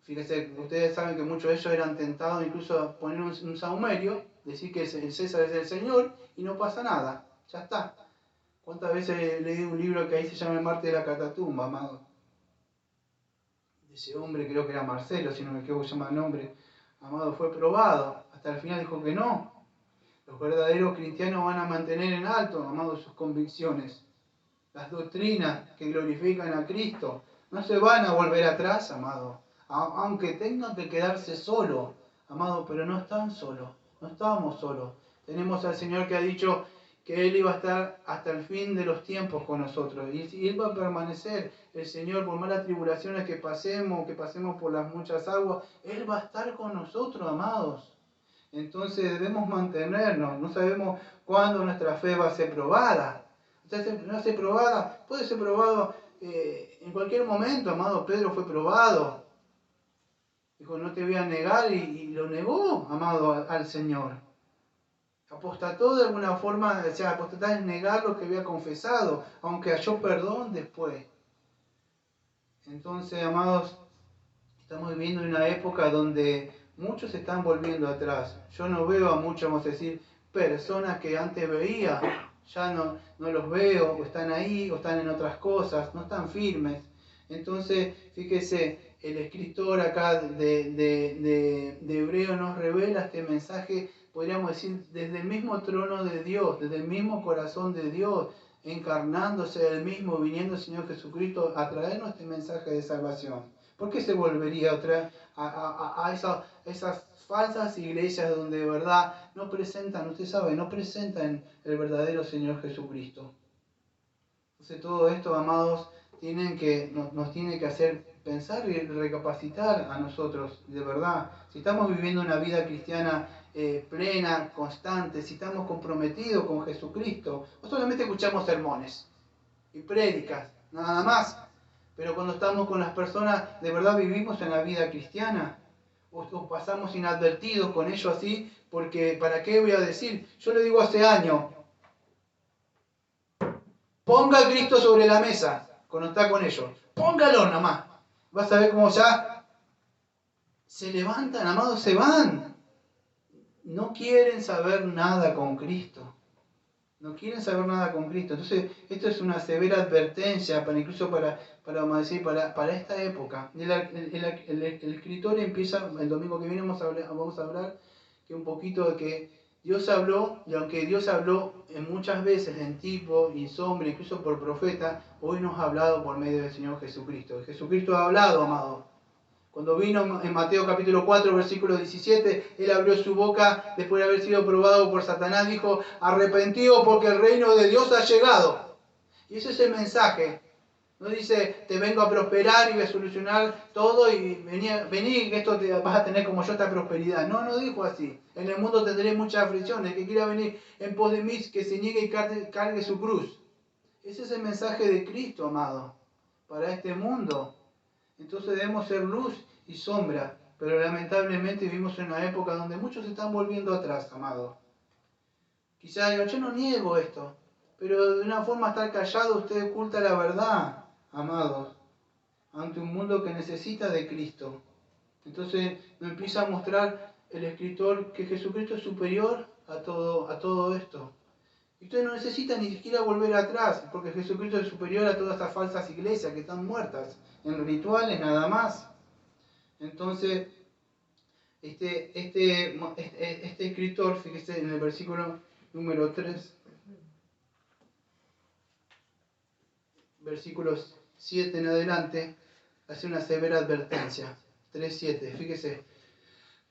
fíjense, ustedes saben que muchos de ellos eran tentados incluso a poner un saumerio, decir que el César es el Señor y no pasa nada, ya está. ¿Cuántas veces leí un libro que ahí se llama El Marte de la Catatumba, amado? Ese hombre, creo que era Marcelo, si no me equivoco, se llama el nombre, amado, fue probado, hasta el final dijo que no. Los verdaderos cristianos van a mantener en alto, amado, sus convicciones, las doctrinas que glorifican a Cristo. No se van a volver atrás, amado, aunque tengan que quedarse solos, amado, pero no están solos, no estamos solos. Tenemos al Señor que ha dicho que Él iba a estar hasta el fin de los tiempos con nosotros. Y Él va a permanecer, el Señor, por más las tribulaciones que pasemos por las muchas aguas, Él va a estar con nosotros, amados. Entonces debemos mantenernos, no sabemos cuándo nuestra fe va a ser probada. Entonces, no ser probada, puede ser probado en cualquier momento, amado. Pedro fue probado. Dijo, no te voy a negar, y lo negó, amado, al Señor. Apostató de alguna forma, o sea, apostató es negar lo que había confesado, aunque halló perdón después. Entonces, amados, estamos viviendo una época donde muchos se están volviendo atrás. Yo no veo a muchos, vamos a decir, personas que antes veía, ya no los veo, o están ahí, o están en otras cosas, no están firmes. Entonces, fíjese, el escritor acá de Hebreo nos revela este mensaje, podríamos decir, desde el mismo trono de Dios, desde el mismo corazón de Dios, encarnándose el mismo, viniendo el Señor Jesucristo a traernos este mensaje de salvación. ¿Por qué se volvería otra a esas falsas iglesias donde de verdad no presentan, usted sabe, no presentan el verdadero Señor Jesucristo? Entonces todo esto, amados, nos tiene que hacer pensar y recapacitar a nosotros, de verdad. Si estamos viviendo una vida cristiana plena, constante, si estamos comprometidos con Jesucristo, no solamente escuchamos sermones y prédicas, nada más, pero cuando estamos con las personas, de verdad vivimos en la vida cristiana, o pasamos inadvertidos con ellos así, porque ¿para qué voy a decir? Yo le digo hace años, ponga a Cristo sobre la mesa cuando está con ellos. Póngalo nomás. Vas a ver cómo ya se levantan, amados, se van. No quieren saber nada con Cristo. No quieren saber nada con Cristo. Entonces, esto es una severa advertencia, incluso para esta época. El escritor empieza, el domingo que viene vamos a hablar que un poquito de que Dios habló, y aunque Dios habló en muchas veces en tipo y sombra, incluso por profeta, hoy nos ha hablado por medio del Señor Jesucristo. Jesucristo ha hablado, amado. Cuando vino en Mateo capítulo 4, versículo 17, Él abrió su boca después de haber sido probado por Satanás, dijo, arrepentido porque el reino de Dios ha llegado. Y ese es el mensaje. No dice, te vengo a prosperar y voy a solucionar todo y vení que esto te vas a tener como yo esta prosperidad. No dijo así. En el mundo tendré muchas aflicciones. El que quiera venir en pos de mí, que se niegue y cargue su cruz. Ese es el mensaje de Cristo, amado, para este mundo. Entonces debemos ser luz y sombra. Pero lamentablemente vivimos en una época donde muchos se están volviendo atrás, amado. Quizá digo, yo no niego esto. Pero de una forma estar callado usted oculta la verdad, amados, ante un mundo que necesita de Cristo. Entonces nos empieza a mostrar el escritor que Jesucristo es superior a todo esto. Y usted no necesita ni siquiera volver atrás, porque Jesucristo es superior a todas estas falsas iglesias que están muertas en rituales nada más. Entonces, este escritor, fíjese en el versículo número 3, versículos 7 en adelante, hace una severa advertencia. 3:7, fíjese.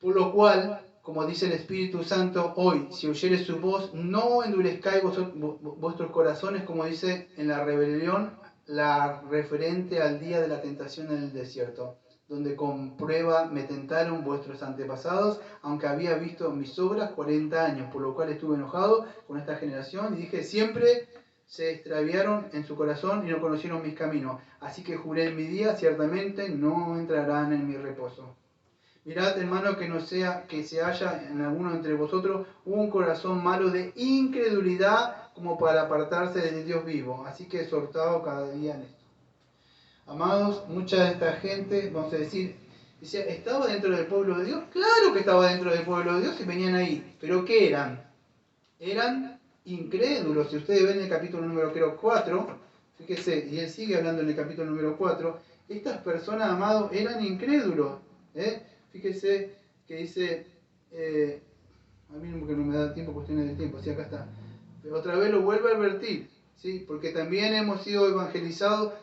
Por lo cual, como dice el Espíritu Santo, hoy, si oyeres su voz, no endurezcáis vuestros corazones, como dice en la rebelión, la referente al día de la tentación en el desierto, donde con prueba me tentaron vuestros antepasados, aunque había visto mis obras 40 años, por lo cual estuve enojado con esta generación y dije, siempre se extraviaron en su corazón y no conocieron mis caminos. Así que juré en mi día, ciertamente no entrarán en mi reposo. Mirad, hermano, que no sea que se haya en alguno entre vosotros un corazón malo de incredulidad como para apartarse de Dios vivo. Así que exhortado cada día en esto. Amados, mucha de esta gente, vamos a decir, Decía, ¿estaba dentro del pueblo de Dios? Claro que estaba dentro del pueblo de Dios y venían ahí. ¿Pero qué eran? Eran incrédulos. Si ustedes ven en el capítulo número 4, fíjese, y él sigue hablando en el capítulo número 4, estas personas, amados, eran incrédulos. Fíjese que dice, a mí que no me da tiempo, cuestiones de tiempo, sí, acá está. Pero otra vez lo vuelve a advertir, ¿sí? Porque también hemos sido evangelizados,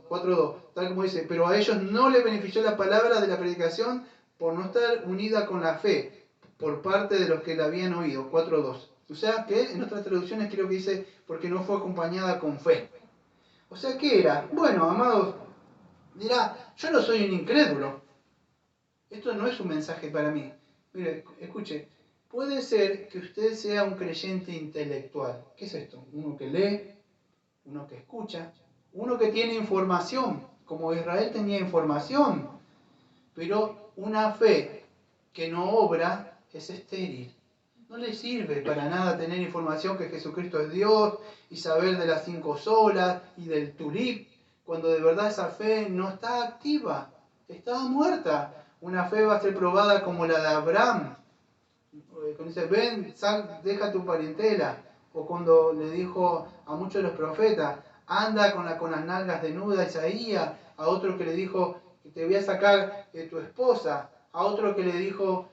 4:2, tal como dice, pero a ellos no les benefició la palabra de la predicación por no estar unida con la fe por parte de los que la habían oído, 4:2. O sea que en otras traducciones creo que dice, porque no fue acompañada con fe. O sea, ¿qué era? Bueno, amados, dirá, yo no soy un incrédulo. Esto no es un mensaje para mí. Mire, escuche, puede ser que usted sea un creyente intelectual. ¿Qué es esto? Uno que lee, uno que escucha, uno que tiene información, como Israel tenía información, pero una fe que no obra es estéril. No le sirve para nada tener información que Jesucristo es Dios y saber de las 5 solas y del tulip, cuando de verdad esa fe no está activa, está muerta. Una fe va a ser probada como la de Abraham, cuando dice, ven, sal, deja tu parentela, o cuando le dijo a muchos de los profetas, anda con las nalgas desnudas, Isaías, a otro que le dijo, te voy a sacar tu esposa, a otro que le dijo,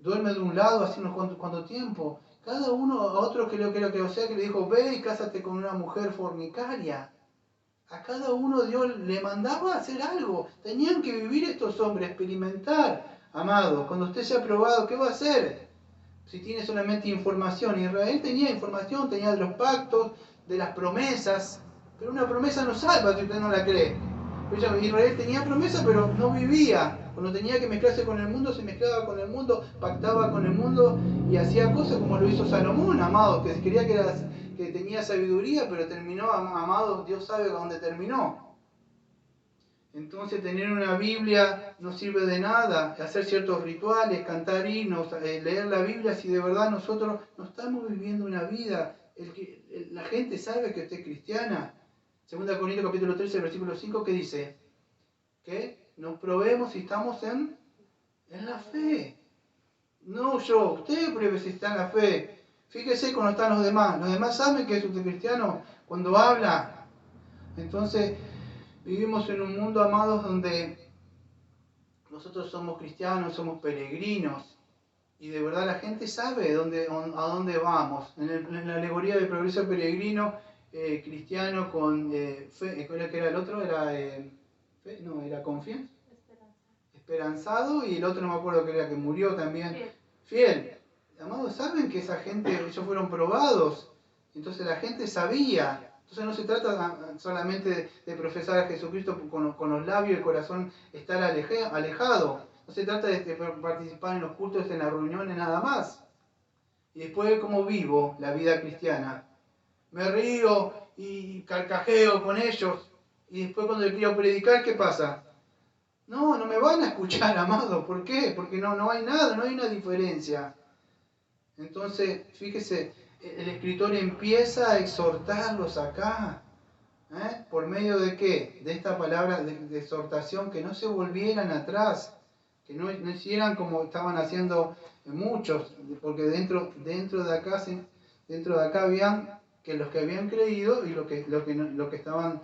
duerme de un lado hace unos cuanto tiempo, cada uno, a otro que le dijo, ve y cásate con una mujer fornicaria. A cada uno Dios le mandaba a hacer algo. Tenían que vivir estos hombres, experimentar. Amado, cuando usted se ha probado, ¿qué va a hacer? Si tiene solamente información. Israel tenía información, tenía de los pactos, de las promesas. Pero una promesa no salva si usted no la cree. Israel tenía promesa, pero no vivía. Cuando tenía que mezclarse con el mundo, se mezclaba con el mundo, pactaba con el mundo y hacía cosas como lo hizo Salomón, amado, que quería que tenía sabiduría, pero terminó, amado, Dios sabe dónde terminó. Entonces tener una Biblia no sirve de nada, hacer ciertos rituales, cantar himnos, leer la Biblia, si de verdad nosotros no estamos viviendo una vida. La gente sabe que usted es cristiana. 2 Corintios capítulo 13, versículo 5, ¿qué dice? Que nos probemos si estamos en la fe. No yo, usted pruebe si está en la fe. Fíjese cómo están los demás. Los demás saben que es usted cristiano cuando habla. Entonces, vivimos en un mundo, amados, donde nosotros somos cristianos, somos peregrinos. Y de verdad la gente sabe a dónde vamos. En la alegoría del progreso peregrino, cristiano con fe, ¿cuál era el otro? Era fe, no, era confianza. Esperanzado, y el otro no me acuerdo que era, que murió también. Fiel. Amados, saben que esa gente, ellos fueron probados. Entonces la gente sabía. Entonces no se trata solamente de profesar a Jesucristo con los labios y el corazón estar alejado. No se trata de participar en los cultos, en las reuniones, nada más. Y después, ¿cómo vivo la vida cristiana? Me río y carcajeo con ellos. Y después cuando les quiero predicar, ¿qué pasa? No me van a escuchar, amado. ¿Por qué? Porque no hay nada, no hay una diferencia. Entonces, fíjese, el escritor empieza a exhortarlos acá. ¿Por medio de qué? De esta palabra de exhortación, que no se volvieran atrás, que no hicieran como estaban haciendo muchos, porque dentro de acá habían que los que habían creído y los que estaban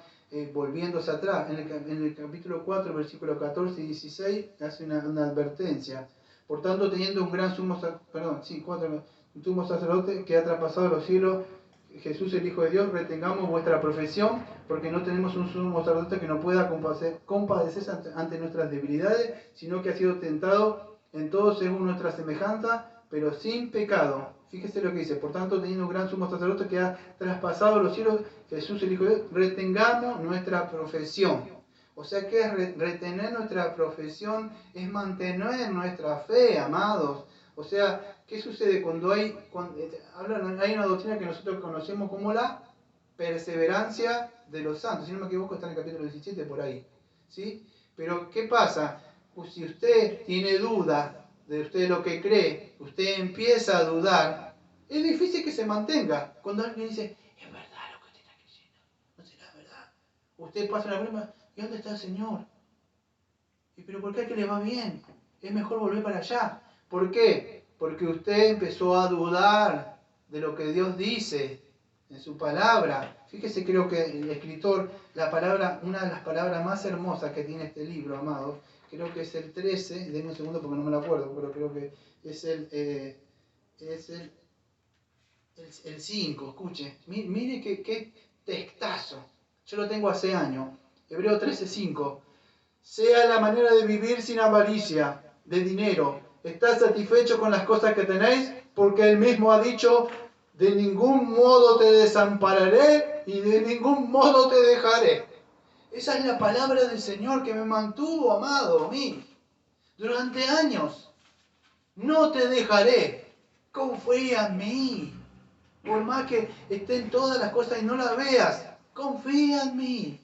volviéndose atrás. En el capítulo 4, versículos 14 y 16, hace una advertencia. Por tanto, teniendo un gran sumo sacerdote que ha traspasado los cielos, Jesús el Hijo de Dios, retengamos vuestra profesión, porque no tenemos un sumo sacerdote que no pueda compadecerse ante nuestras debilidades, sino que ha sido tentado en todo según nuestra semejanza, pero sin pecado. Fíjese lo que dice, por tanto, teniendo un gran sumo sacerdote que ha traspasado los cielos, Jesús el Hijo de Dios, retengamos nuestra profesión. O sea que es retener nuestra profesión, es mantener nuestra fe, amados. O sea, ¿qué sucede cuando hay una doctrina que nosotros conocemos como la perseverancia de los santos? Si no me equivoco, está en el capítulo 17 por ahí. ¿Sí? Pero, ¿qué pasa? Pues si usted tiene duda de usted lo que cree, usted empieza a dudar, es difícil que se mantenga. Cuando alguien dice, es verdad lo que usted está creyendo, no será verdad. Usted pasa una broma, ¿y dónde está el Señor? Pero ¿por qué a que le va bien? Es mejor volver para allá. ¿Por qué? Porque usted empezó a dudar de lo que Dios dice en su palabra. Fíjese, creo que el escritor, una de las palabras más hermosas que tiene este libro, amados, creo que es el 13, denme un segundo porque no me lo acuerdo, pero creo que es el 5, escuche. Mire qué textazo. Yo lo tengo hace años. Hebreo 13:5. Sea la manera de vivir sin avaricia de dinero. ¿Estás satisfecho con las cosas que tenéis? Porque Él mismo ha dicho, de ningún modo te desampararé y de ningún modo te dejaré. Esa es la palabra del Señor que me mantuvo, amado, a mí, durante años. No te dejaré. Confía en mí. Por más que estén todas las cosas y no las veas, confía en mí.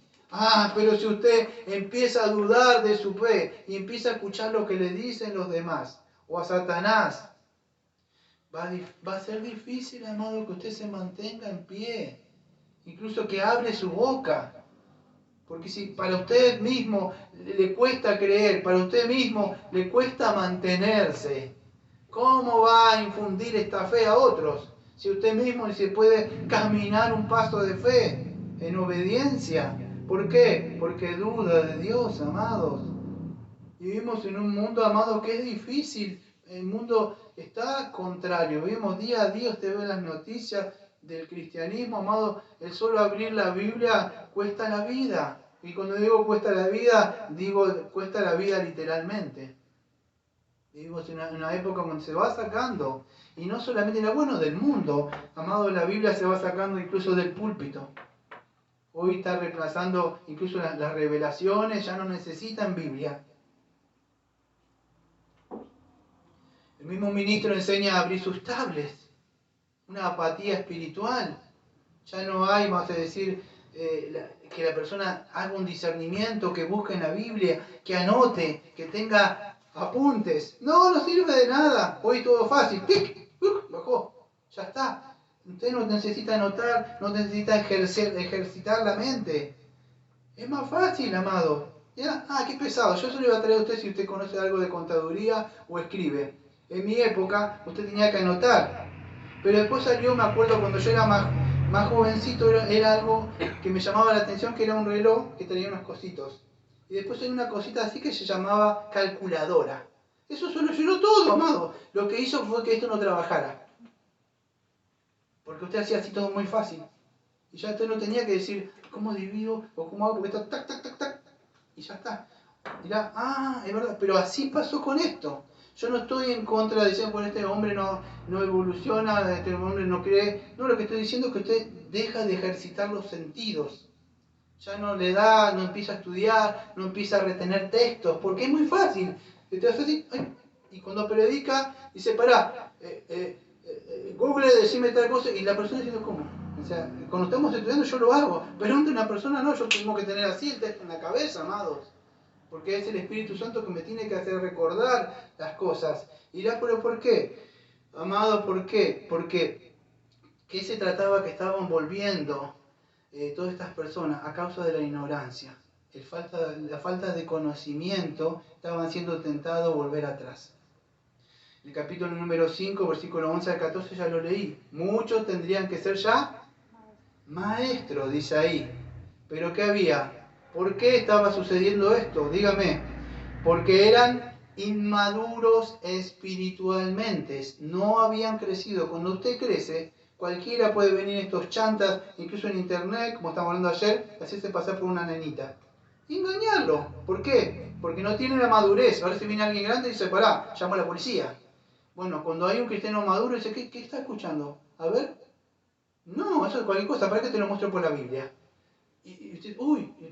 Pero si usted empieza a dudar de su fe y empieza a escuchar lo que le dicen los demás, o a Satanás, va a ser difícil, amado, que usted se mantenga en pie. Incluso que abre su boca. Porque si para usted mismo le cuesta creer, para usted mismo le cuesta mantenerse, ¿cómo va a infundir esta fe a otros? Si usted mismo ni se puede caminar un paso de fe en obediencia. ¿Por qué? Porque duda de Dios, amados. Vivimos en un mundo, amados, que es difícil. El mundo está contrario. Vivimos día a día, usted ve las noticias del cristianismo, amado. El solo abrir la Biblia cuesta la vida. Y cuando digo cuesta la vida, digo cuesta la vida literalmente. Vivimos en una época donde se va sacando, y no solamente del mundo, amado, la Biblia se va sacando incluso del púlpito. Hoy está reemplazando incluso las revelaciones, ya no necesitan Biblia. El mismo ministro enseña a abrir sus tablets, una apatía espiritual. Ya no hay, vamos a decir, que la persona haga un discernimiento, que busque en la Biblia, que anote, que tenga apuntes. No sirve de nada. Hoy todo fácil. ¡Tic! Bajó. Ya está. Usted no necesita anotar, no necesita ejercitar la mente. Es más fácil, amado. ¿Ya? Qué pesado. Yo se lo iba a traer a usted si usted conoce algo de contaduría o escribe. En mi época, usted tenía que anotar. Pero después salió, me acuerdo, cuando yo era más jovencito, era algo que me llamaba la atención, que era un reloj que tenía unos cositos. Y después hay una cosita así que se llamaba calculadora. Eso solucionó todo, amado. Lo que hizo fue que esto no trabajara. Porque usted hacía así todo muy fácil. Y ya usted no tenía que decir, ¿cómo divido? O ¿cómo hago? Porque está tac, tac, tac, tac. Y ya está. Mirá, es verdad. Pero así pasó con esto. Yo no estoy en contra de decir, bueno, este hombre no evoluciona, este hombre no cree. No, lo que estoy diciendo es que usted deja de ejercitar los sentidos. Ya no le da, no empieza a estudiar, no empieza a retener textos, porque es muy fácil. Te hace así, y cuando predica, dice, pará, Google, decime tal cosa, y la persona dice, ¿cómo? O sea, cuando estamos estudiando yo lo hago, pero ante una persona no, yo tengo que tener así el texto en la cabeza, amados. Porque es el Espíritu Santo que me tiene que hacer recordar las cosas. Y dirá, pero ¿por qué? Amado, ¿por qué? Porque ¿qué se trataba que estaban volviendo todas estas personas a causa de la ignorancia? La falta de conocimiento, estaban siendo tentados a volver atrás. El capítulo número 5, versículo 11 al 14 ya lo leí. Muchos tendrían que ser ya maestros, dice ahí. ¿Pero qué había? ¿Por qué estaba sucediendo esto? Dígame. Porque eran inmaduros espiritualmente. No habían crecido. Cuando usted crece, cualquiera puede venir estos chantas, incluso en internet, como estábamos hablando ayer, hacerse pasar por una nenita. Y engañarlo. ¿Por qué? Porque no tiene la madurez. Ahora si viene alguien grande y dice, pará, llamo a la policía. Bueno, cuando hay un cristiano maduro, dice, ¿qué está escuchando? A ver. No, eso es cualquier cosa. ¿Para qué te lo muestro por la Biblia?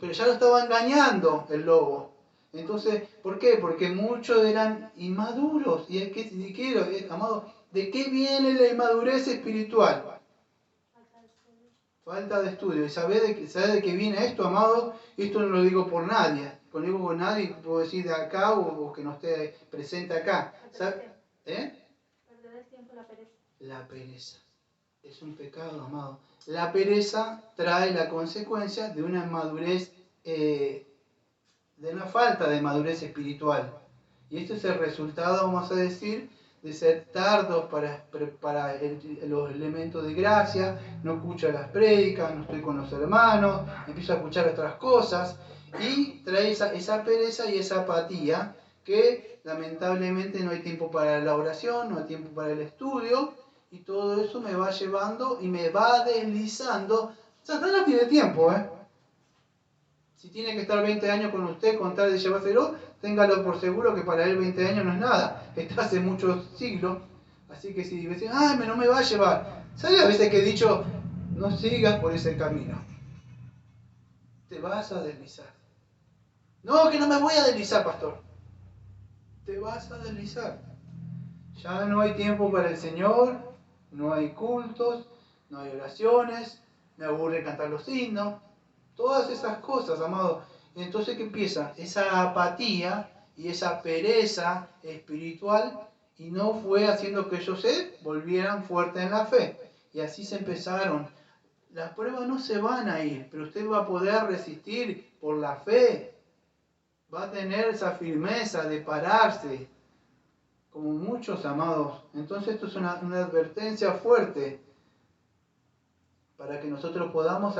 Pero ya lo estaba engañando el lobo. Entonces, ¿por qué? Porque muchos eran inmaduros. Amado, ¿de qué viene la inmadurez espiritual? Falta de estudio. ¿Y sabe de qué viene esto, amado? Esto no lo digo por nadie. Cuando digo por nadie, puedo decir de acá o que no esté presente acá. Perder el tiempo, la pereza. La pereza. Es un pecado, amado. La pereza trae la consecuencia de una inmadurez de una falta de madurez espiritual. Y esto es el resultado, vamos a decir, de ser tardos para los elementos de gracia, no escucho las prédicas, no estoy con los hermanos, empiezo a escuchar otras cosas y trae esa pereza y esa apatía que lamentablemente no hay tiempo para la oración, no hay tiempo para el estudio y todo eso me va llevando y me va deslizando. Satanás tiene tiempo, Si tiene que estar 20 años con usted, con tal de llevárselo, téngalo por seguro que para él 20 años no es nada. Está hace muchos siglos. Así que si dicen, ay, no me va a llevar. ¿Sabe a veces que he dicho, no sigas por ese camino? Te vas a deslizar. No, que no me voy a deslizar, pastor. Te vas a deslizar. Ya no hay tiempo para el Señor, no hay cultos, no hay oraciones, me aburre cantar los himnos. Todas esas cosas, amados. Y entonces, ¿qué empieza? Esa apatía y esa pereza espiritual, y no fue haciendo que ellos se volvieran fuertes en la fe. Y así se empezaron. Las pruebas no se van a ir, pero usted va a poder resistir por la fe. Va a tener esa firmeza de pararse, como muchos, amados. Entonces esto es una advertencia fuerte para que nosotros podamos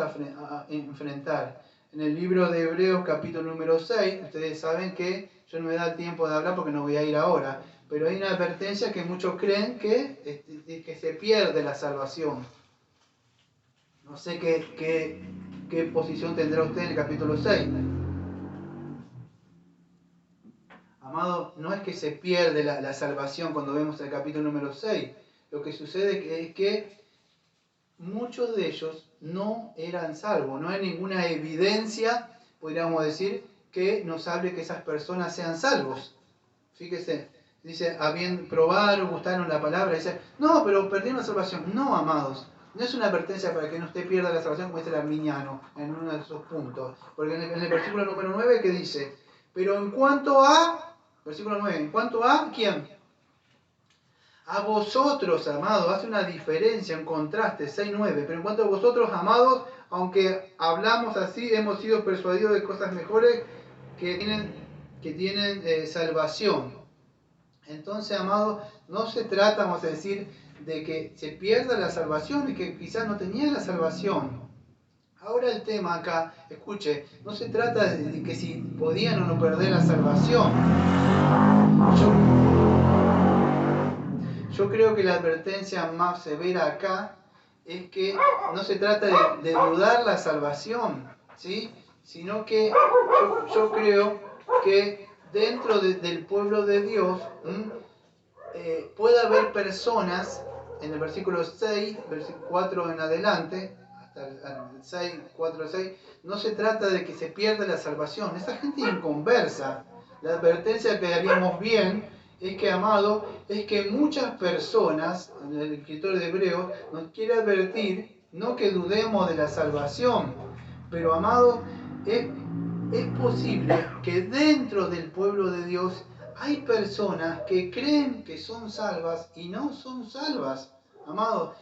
enfrentar. En el libro de Hebreos capítulo número 6, ustedes saben que yo no me da el tiempo de hablar porque no voy a ir ahora, pero hay una advertencia que muchos creen que se pierde la salvación. No sé qué posición tendrá usted en el capítulo 6. Amado, no es que se pierde la salvación cuando vemos el capítulo número 6. Lo que sucede es que muchos de ellos no eran salvos. No hay ninguna evidencia, podríamos decir, que nos hable que esas personas sean salvos. Fíjese, dice, probaron, gustaron la palabra, dice, no, pero perdieron la salvación. No, amados, no es una advertencia para que no usted pierda la salvación, como dice el arminiano en uno de esos puntos. Porque en el versículo número 9, que dice, pero en cuanto a, versículo 9, en cuanto a, ¿quién? A vosotros, amados, hace una diferencia, un contraste, 6-9. Pero en cuanto a vosotros, amados, aunque hablamos así, hemos sido persuadidos de cosas mejores que tienen salvación. Entonces, amados, no se trata, vamos a decir, de que se pierda la salvación y que quizás no tenían la salvación. Ahora el tema acá, escuche, no se trata de que si podían o no perder la salvación. Yo creo que la advertencia más severa acá es que no se trata de dudar la salvación, ¿sí? Sino que yo creo que dentro del pueblo de Dios puede haber personas, en el versículo 6, versículo 4 en adelante, hasta el 6, 4, 6, no se trata de que se pierda la salvación. Esa gente inconversa. La advertencia que haríamos bien es que, amado, es que muchas personas, el escritor de Hebreos, nos quiere advertir, no que dudemos de la salvación, pero, amado, es posible que dentro del pueblo de Dios hay personas que creen que son salvas y no son salvas. Amado,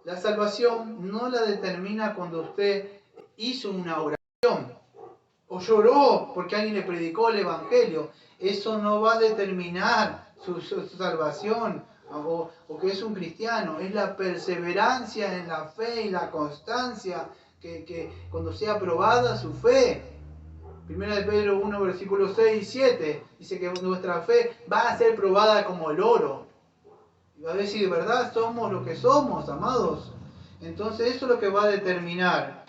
la salvación no la determina cuando usted hizo una oración o lloró porque alguien le predicó el evangelio. Eso no va a determinar su salvación o que es un cristiano. Es la perseverancia en la fe y la constancia que cuando sea probada su fe. Primera de Pedro 1, versículos 6 y 7 dice que nuestra fe va a ser probada como el oro. Y va a ver si de verdad somos lo que somos, amados. Entonces eso es lo que va a determinar.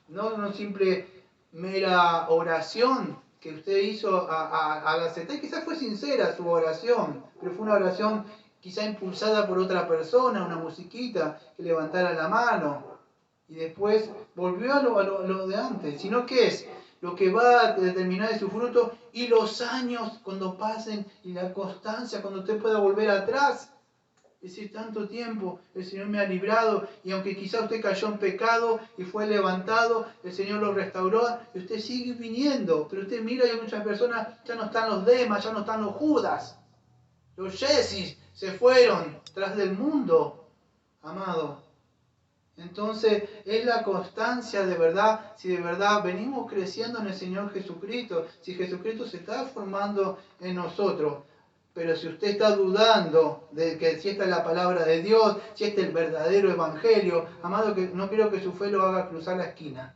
No simple mera oración que usted hizo a la CT. Quizás fue sincera su oración, pero fue una oración quizá impulsada por otra persona, una musiquita que levantara la mano. Y después volvió a lo de antes. Sino que es lo que va a determinar de su fruto y los años cuando pasen y la constancia cuando usted pueda volver atrás. Es decir, tanto tiempo el Señor me ha librado y aunque quizá usted cayó en pecado y fue levantado, el Señor lo restauró y usted sigue viniendo. Pero usted mira y hay muchas personas, ya no están los Demas, ya no están los Judas. Los Yesis se fueron tras del mundo, amado. Entonces, es la constancia de verdad, si de verdad venimos creciendo en el Señor Jesucristo, si Jesucristo se está formando en nosotros. Pero si usted está dudando de que si esta es la palabra de Dios, si este es el verdadero evangelio, amado, que no quiero que su fe lo haga cruzar la esquina.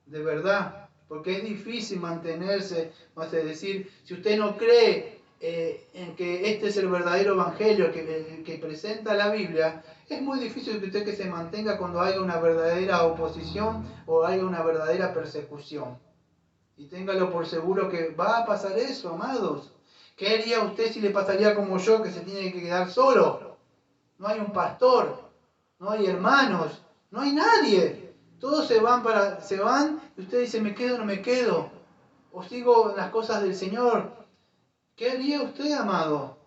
De verdad. Porque es difícil mantenerse, vamos a decir, si usted no cree en que este es el verdadero evangelio que presenta la Biblia, es muy difícil que usted que se mantenga cuando haya una verdadera oposición o haya una verdadera persecución. Y téngalo por seguro que va a pasar eso, amados. ¿Qué haría usted si le pasaría como yo, que se tiene que quedar solo? No hay un pastor, no hay hermanos, no hay nadie. Todos se van y usted dice, ¿me quedo o no me quedo? ¿O sigo en las cosas del Señor? ¿Qué haría usted, amado?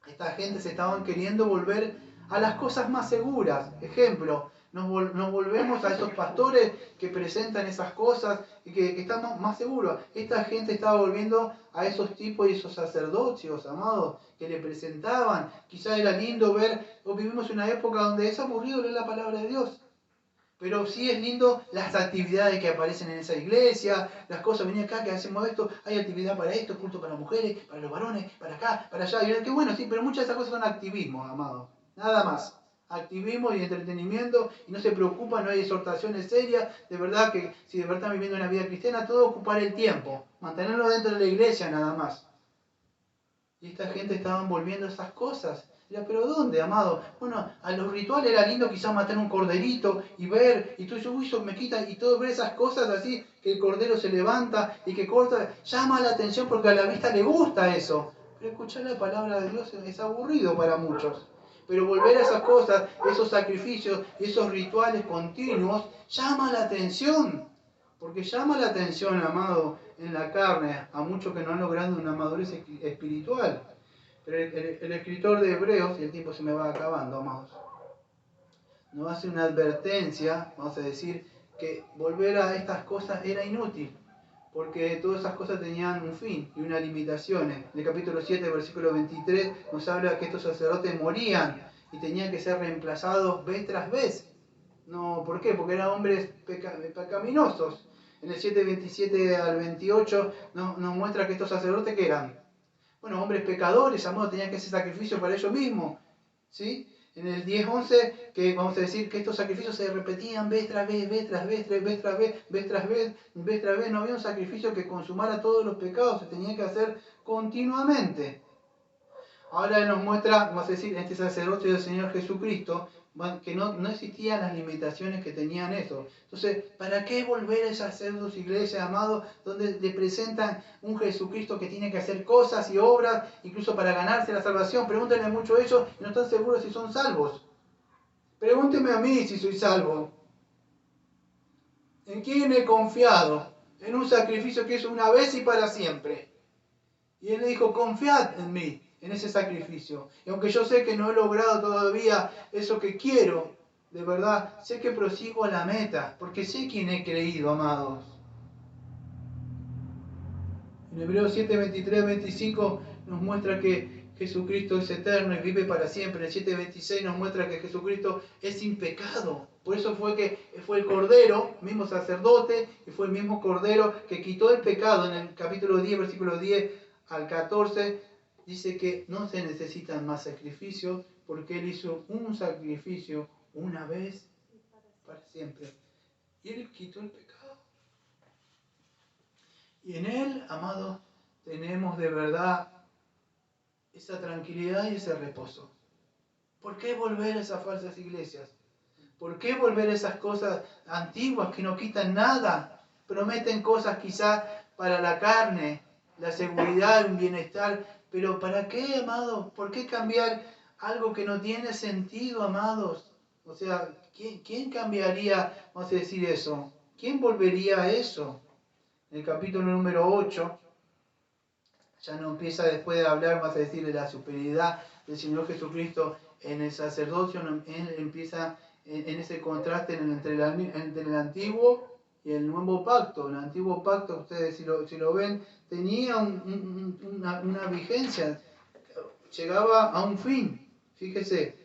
Esta gente se estaban queriendo volver a las cosas más seguras. Ejemplo, nos volvemos a esos pastores que presentan esas cosas y que estamos más seguros. Esta gente estaba volviendo a esos tipos y esos sacerdocios, amados, que le presentaban. Quizás era lindo ver, o vivimos una época donde es aburrido leer la palabra de Dios. Pero sí es lindo las actividades que aparecen en esa iglesia, las cosas, vení acá que hacemos esto, hay actividad para esto, culto para las mujeres, para los varones, para acá, para allá. Y qué bueno, sí, pero muchas de esas cosas son activismos, amados. Nada más. Activismo y entretenimiento, y no se preocupa, no hay exhortaciones serias. De verdad que si de verdad están viviendo una vida cristiana, todo ocupar el tiempo, mantenerlo dentro de la iglesia nada más. Y esta gente estaban volviendo esas cosas. Era, pero ¿dónde, amado? Bueno, a los rituales era lindo quizás matar un corderito y ver, y tú dices, uy, eso me quita, y todo ver esas cosas así, que el cordero se levanta y que corta, llama la atención porque a la vista le gusta eso. Pero escuchar la palabra de Dios es aburrido para muchos. Pero volver a esas cosas, esos sacrificios, esos rituales continuos, llama la atención. Porque llama la atención, amado, en la carne, a muchos que no han logrado una madurez espiritual. Pero el escritor de Hebreos, y el tiempo se me va acabando, amados, nos hace una advertencia, vamos a decir, que volver a estas cosas era inútil, porque todas esas cosas tenían un fin y unas limitaciones. En el capítulo 7, versículo 23, nos habla que estos sacerdotes morían y tenían que ser reemplazados vez tras vez. No, ¿por qué? Porque eran hombres pecaminosos. En el 7:27 al 28 nos muestra que estos sacerdotes, ¿qué eran? Bueno, hombres pecadores, amor, tenían que hacer sacrificio para ellos mismos. ¿Sí? En el 10:11, que vamos a decir que estos sacrificios se repetían vez tras vez, vez tras vez, vez tras vez, vez tras vez, vez tras vez. No había un sacrificio que consumara todos los pecados, se tenía que hacer continuamente. Ahora nos muestra, vamos a decir, este sacerdocio del Señor Jesucristo, que no existían las limitaciones que tenían eso. Entonces, ¿para qué volver a hacer dos iglesias, amados, donde le presentan un Jesucristo que tiene que hacer cosas y obras, incluso para ganarse la salvación? Pregúntenle mucho a ellos y no están seguros si son salvos. Pregúntenme a mí si soy salvo. ¿En quién he confiado? En un sacrificio que hizo una vez y para siempre. Y él le dijo, confiad en mí, en ese sacrificio. Y aunque yo sé que no he logrado todavía eso que quiero, de verdad, sé que prosigo a la meta, porque sé quién he creído, amados. En Hebreos 7, 23, 25 nos muestra que Jesucristo es eterno y vive para siempre. En el 7:26 nos muestra que Jesucristo es sin pecado. Por eso fue el Cordero, mismo sacerdote, y fue el mismo Cordero que quitó el pecado. En el capítulo 10, versículo 10 al 14, dice que no se necesitan más sacrificios porque Él hizo un sacrificio una vez para siempre. Y Él quitó el pecado. Y en Él, amados, tenemos de verdad esa tranquilidad y ese reposo. ¿Por qué volver a esas falsas iglesias? ¿Por qué volver a esas cosas antiguas que no quitan nada? Prometen cosas quizás para la carne, la seguridad, un bienestar. Pero ¿para qué, amados? ¿Por qué cambiar algo que no tiene sentido, amados? O sea, ¿quién cambiaría, vamos a decir eso? ¿Quién volvería a eso? En el capítulo número 8, ya no empieza después de hablar, vas a decir, de la superioridad del Señor Jesucristo en el sacerdocio, él empieza en ese contraste entre el antiguo y el nuevo pacto. El antiguo pacto, ustedes si lo ven, tenía una vigencia, llegaba a un fin. Fíjese,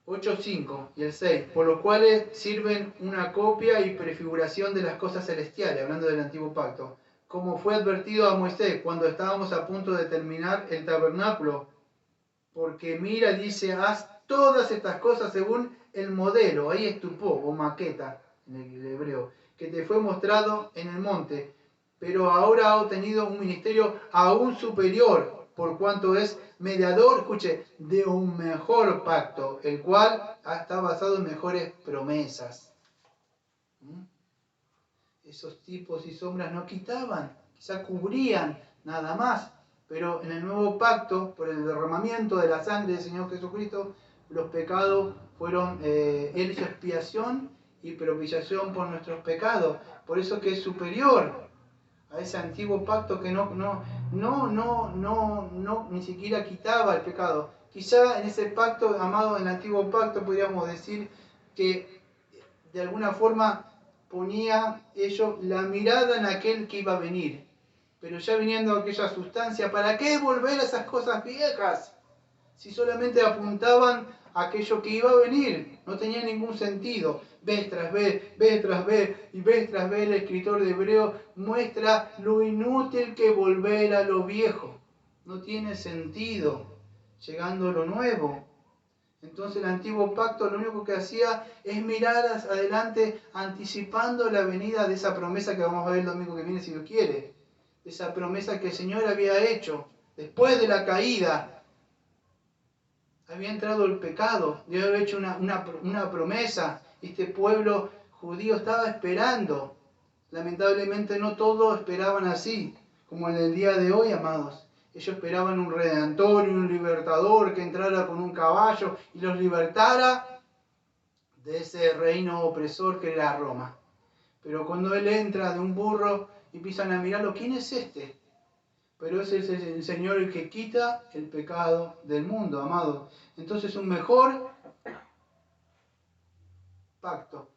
8:5 y el 6, por los cuales sirven una copia y prefiguración de las cosas celestiales, hablando del antiguo pacto, como fue advertido a Moisés cuando estábamos a punto de terminar el tabernáculo, porque mira, dice, haz todas estas cosas según el modelo, ahí estupó o maqueta en el hebreo, que te fue mostrado en el monte, pero ahora ha obtenido un ministerio aún superior, por cuanto es mediador, escuche, de un mejor pacto, el cual está basado en mejores promesas. Esos tipos y sombras no quitaban, quizá cubrían nada más, pero en el nuevo pacto, por el derramamiento de la sangre del Señor Jesucristo, los pecados fueron, Él hizo expiación y propiciación por nuestros pecados, por eso que es superior a ese antiguo pacto que ni siquiera quitaba el pecado. Quizá en ese pacto, amado, en el antiguo pacto, podríamos decir que de alguna forma ponía ellos la mirada en aquel que iba a venir. Pero ya viniendo aquella sustancia, ¿para qué volver a esas cosas viejas? Si solamente apuntaban a aquello que iba a venir, no tenía ningún sentido. Vez tras vez, vez tras vez y vez tras vez el escritor de Hebreo muestra lo inútil que volver a lo viejo. No tiene sentido, llegando a lo nuevo. Entonces el antiguo pacto lo único que hacía es mirar hacia adelante, anticipando la venida de esa promesa que vamos a ver el domingo que viene si Dios quiere. Esa promesa que el Señor había hecho después de la caída. Había entrado el pecado, Dios había hecho una promesa. Este pueblo judío estaba esperando. Lamentablemente no todos esperaban así, como en el día de hoy, amados. Ellos esperaban un redentor y un libertador que entrara con un caballo y los libertara de ese reino opresor que era Roma. Pero cuando Él entra de un burro y empiezan a mirarlo, ¿quién es este? Pero ese es el Señor el que quita el pecado del mundo, amado. Entonces un mejor pacto,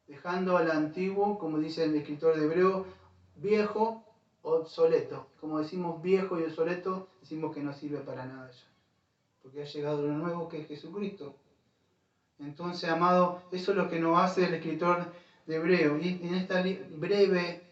dejando al antiguo, como dice el escritor de Hebreo, viejo, obsoleto. Como decimos viejo y obsoleto, decimos que no sirve para nada ya. Porque ha llegado lo nuevo que es Jesucristo. Entonces, amado, eso es lo que nos hace el escritor de Hebreo. Y en esta breve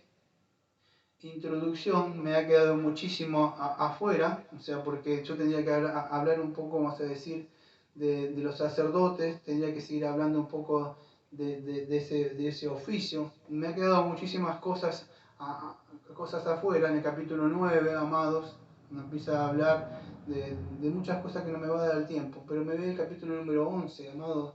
introducción me ha quedado muchísimo afuera, o sea, porque yo tendría que hablar un poco, vamos a decir, de los sacerdotes, tendría que seguir hablando un poco de ese oficio. Me ha quedado muchísimas cosas afuera. En el capítulo 9, amados, me empieza a hablar de muchas cosas que no me va a dar el tiempo, pero me ve el capítulo número 11, amados,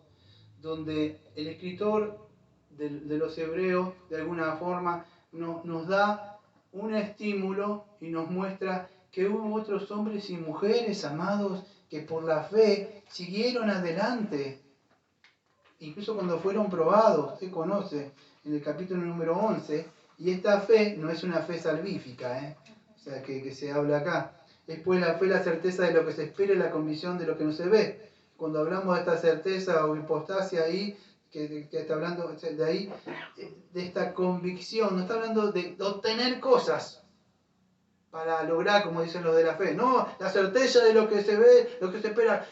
donde el escritor de los hebreos, de alguna forma, nos da un estímulo y nos muestra que hubo otros hombres y mujeres, amados, que por la fe siguieron adelante, incluso cuando fueron probados. Usted conoce en el capítulo número 11, y esta fe no es una fe salvífica, o sea, que se habla acá. Es pues la fe, la certeza de lo que se espera y la convicción de lo que no se ve. Cuando hablamos de esta certeza o hipostasia ahí, que está hablando de ahí, de esta convicción, no está hablando de obtener cosas para lograr, como dicen los de la fe. No, la certeza de lo que se ve, lo que se espera,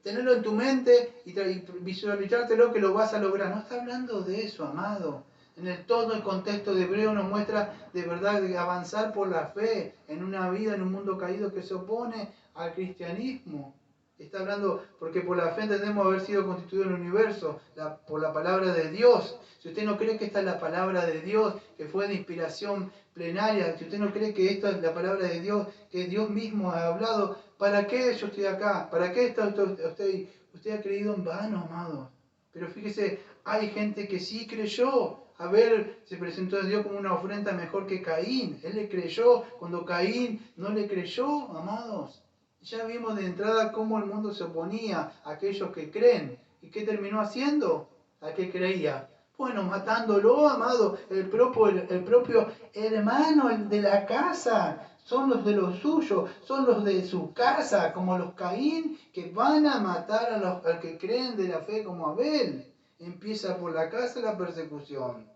tenerlo en tu mente y visualizártelo que lo vas a lograr. No está hablando de eso, amado. En todo el contexto de Hebreo nos muestra de verdad de avanzar por la fe en una vida, en un mundo caído que se opone al cristianismo. Está hablando porque por la fe entendemos haber sido constituido el universo, por la palabra de Dios. Si usted no cree que esta es la palabra de Dios, que fue de inspiración plenaria, si usted no cree que esta es la palabra de Dios, que Dios mismo ha hablado, ¿para qué yo estoy acá? ¿Para qué está usted? Usted ha creído en vano, amado. Pero fíjese, hay gente que sí creyó. A ver, se presentó a Dios como una ofrenda mejor que Caín. Él le creyó cuando Caín no le creyó, amados. Ya vimos de entrada cómo el mundo se oponía a aquellos que creen. ¿Y qué terminó haciendo? ¿A qué creía? Bueno, matándolo, amado. El propio hermano, el de la casa. Son los de los suyos, son los de su casa, como los Caín, que van a matar al que creen de la fe como Abel. Empieza por la casa la persecución.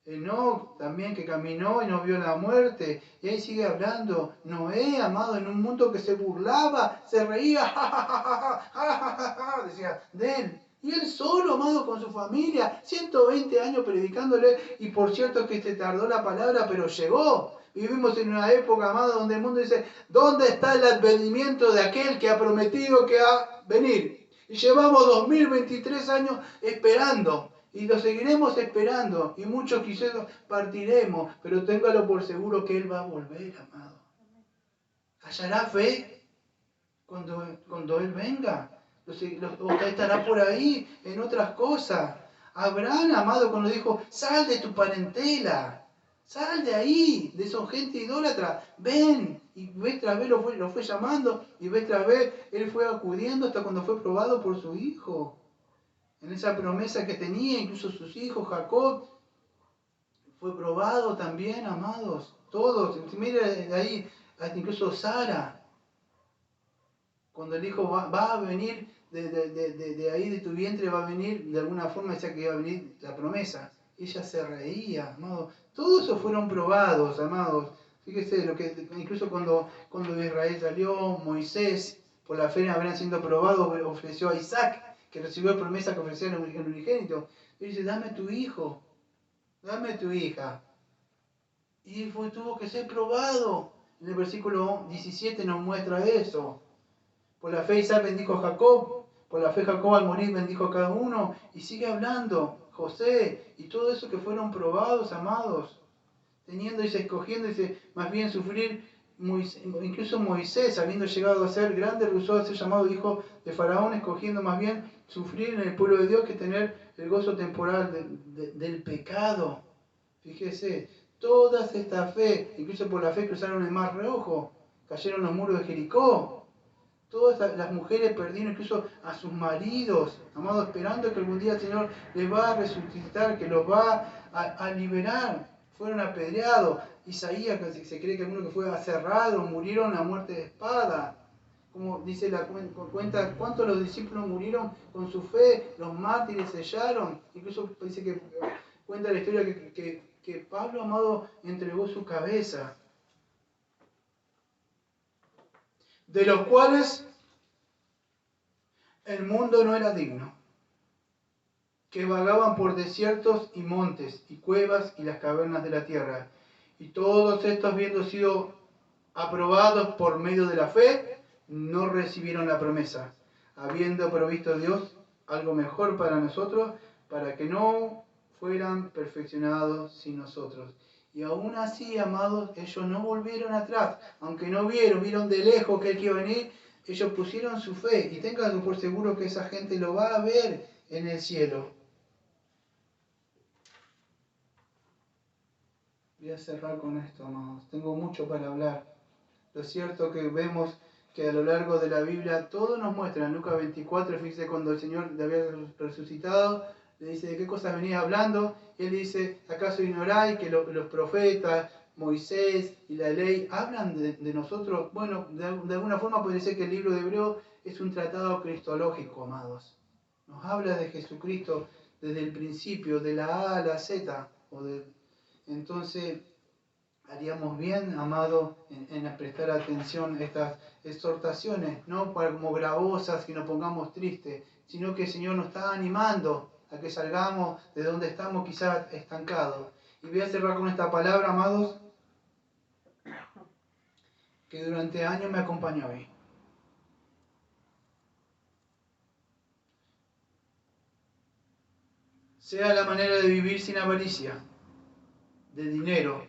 Enoc también, que caminó y no vio la muerte. Y ahí sigue hablando. Noé, amado, en un mundo que se burlaba, se reía, decía, de él. Y él solo, amado, con su familia, 120 años predicándole. Y por cierto que se tardó la palabra, pero llegó. Vivimos en una época, amado, donde el mundo dice, ¿dónde está el advenimiento de aquel que ha prometido que va a venir? Y llevamos 2023 años esperando. Y lo seguiremos esperando. Y muchos quizás partiremos. Pero téngalo por seguro que Él va a volver, amado. ¿Hallará fe cuando Él venga? O estará por ahí en otras cosas. Abraham, amado, cuando dijo, sal de tu parentela. Sal de ahí, de esa gente idólatra. Ven. Y vez tras vez lo fue llamando. Y vez tras vez Él fue acudiendo hasta cuando fue probado por su hijo. En esa promesa que tenía, incluso sus hijos, Jacob, fue probado también, amados. Todos. Mira de ahí, hasta incluso Sara. Cuando el hijo va a venir, de ahí de tu vientre va a venir, de alguna forma decía que iba a venir la promesa. Ella se reía, amados. Todos esos fueron probados, amados. Fíjese, incluso cuando Israel salió, Moisés, por la fe habrían siendo probados, ofreció a Isaac, que recibió la promesa que ofrecía el unigénito. Y dice, dame tu hijo, dame tu hija. Y tuvo que ser probado. En el versículo 17 nos muestra eso. Por la fe Isaac bendijo a Jacob, por la fe Jacob al morir bendijo a cada uno. Y sigue hablando, José, y todo eso que fueron probados, amados. Teniendo y escogiendo, más bien sufrir, incluso Moisés, habiendo llegado a ser grande, rehusó a ser llamado hijo de Faraón, escogiendo más bien sufrir en el pueblo de Dios que tener el gozo temporal del pecado. Fíjese, todas esta fe, incluso por la fe cruzaron el mar rojo, cayeron los muros de Jericó. Todas las mujeres perdieron incluso a sus maridos, amados, esperando que algún día el Señor les va a resucitar, que los va a liberar. Fueron apedreados. Isaías, que se cree que alguno que fue aserrado, murieron a muerte de espada. Como dice la cuenta, cuántos los discípulos murieron con su fe, los mártires sellaron. Incluso dice que cuenta la historia que Pablo, amado, entregó su cabeza. De los cuales el mundo no era digno, que vagaban por desiertos y montes, y cuevas y las cavernas de la tierra. Y todos estos, habiendo sido aprobados por medio de la fe, no recibieron la promesa, habiendo provisto Dios algo mejor para nosotros, para que no fueran perfeccionados sin nosotros. Y aún así, amados, ellos no volvieron atrás, aunque no vieron de lejos que Él iba a venir, ellos pusieron su fe, y tengan por seguro que esa gente lo va a ver en el cielo. Voy a cerrar con esto, amados. Tengo mucho para hablar. Lo cierto que vemos que a lo largo de la Biblia todo nos muestra. En Lucas 24, fíjese, cuando el Señor le había resucitado, le dice, ¿de qué cosas venías hablando? Y Él dice, ¿acaso ignoráis que los profetas, Moisés y la ley hablan de nosotros? Bueno, de alguna forma puede ser que el libro de Hebreo es un tratado cristológico, amados. Nos habla de Jesucristo desde el principio, de la A a la Z. Entonces, haríamos bien, amado, en prestar atención a estas exhortaciones, no como gravosas que nos pongamos tristes, sino que el Señor nos está animando a que salgamos de donde estamos quizás estancados. Y voy a cerrar con esta palabra, amados, que durante años me acompañó a mí. Sea la manera de vivir sin avaricia, de dinero.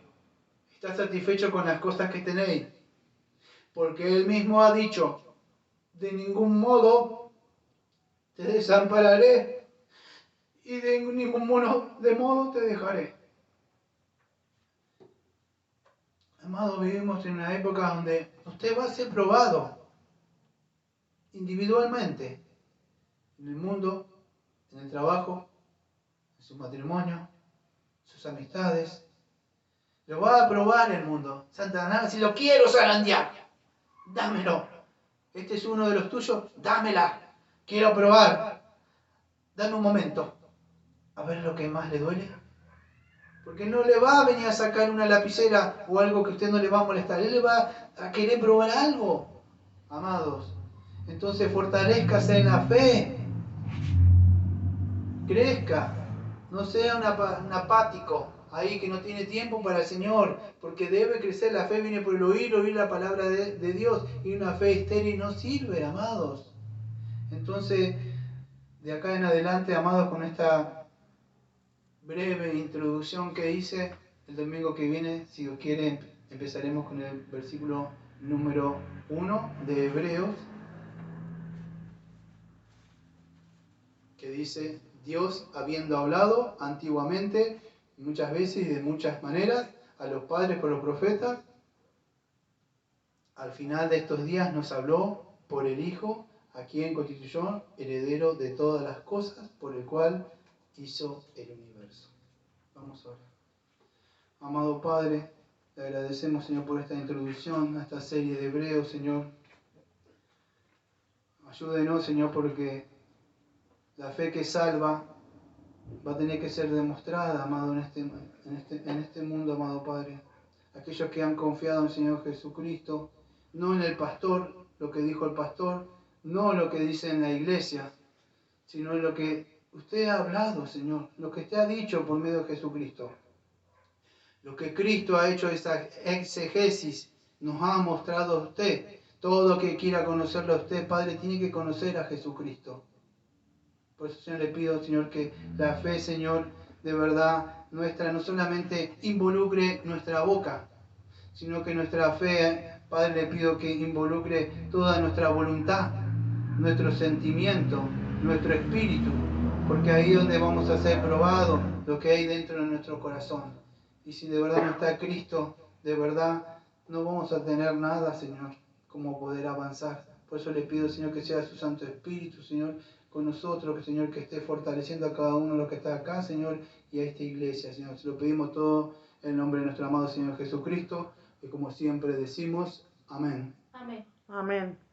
¿Estás satisfecho con las cosas que tenéis? Porque Él mismo ha dicho, de ningún modo te desampararé y de ningún modo te dejaré. Amado, vivimos en una época donde usted va a ser probado individualmente, en el mundo, en el trabajo, en su matrimonio, sus amistades. Lo va a probar el mundo. Satanás, si lo quiero zarandear, dámelo. Este es uno de los tuyos, dámela. Quiero probar. Dame un momento. A ver lo que más le duele. Porque no le va a venir a sacar una lapicera o algo que a usted no le va a molestar. Él le va a querer probar algo, amados. Entonces fortalezcase en la fe. Crezca. No sea un apático ahí que no tiene tiempo para el Señor. Porque debe crecer. La fe viene por el oír la palabra de Dios. Y una fe estéril no sirve, amados. Entonces, de acá en adelante, amados, con esta breve introducción que hice, el domingo que viene, si Dios quiere, empezaremos con el versículo número 1 de Hebreos, que dice: Dios, habiendo hablado antiguamente, muchas veces y de muchas maneras, a los padres por los profetas, al final de estos días nos habló por el Hijo, a quien constituyó heredero de todas las cosas, por el cual hizo el universo. Vamos a orar. Amado Padre, le agradecemos, Señor, por esta introducción a esta serie de Hebreos, Señor. Ayúdenos, Señor, porque la fe que salva va a tener que ser demostrada, amado, en este mundo, amado Padre. Aquellos que han confiado en el Señor Jesucristo, no en el pastor, lo que dijo el pastor, no lo que dice en la iglesia, sino en lo que usted ha hablado, Señor, lo que usted ha dicho por medio de Jesucristo. Lo que Cristo ha hecho, esa exegesis, nos ha mostrado a usted. Todo lo que quiera conocerlo a usted, Padre, tiene que conocer a Jesucristo. Por eso, Señor, le pido, Señor, que la fe, Señor, de verdad, nuestra no solamente involucre nuestra boca, sino que nuestra fe, Padre, le pido que involucre toda nuestra voluntad, nuestro sentimiento, nuestro espíritu, porque ahí es donde vamos a ser probados lo que hay dentro de nuestro corazón. Y si de verdad no está Cristo, de verdad no vamos a tener nada, Señor, como poder avanzar. Por eso le pido, Señor, que sea su Santo Espíritu, Señor, con nosotros, que Señor, que esté fortaleciendo a cada uno de los que está acá, Señor, y a esta iglesia, Señor. Se lo pedimos todo en el nombre de nuestro amado Señor Jesucristo, y como siempre decimos, amén. Amén. Amén.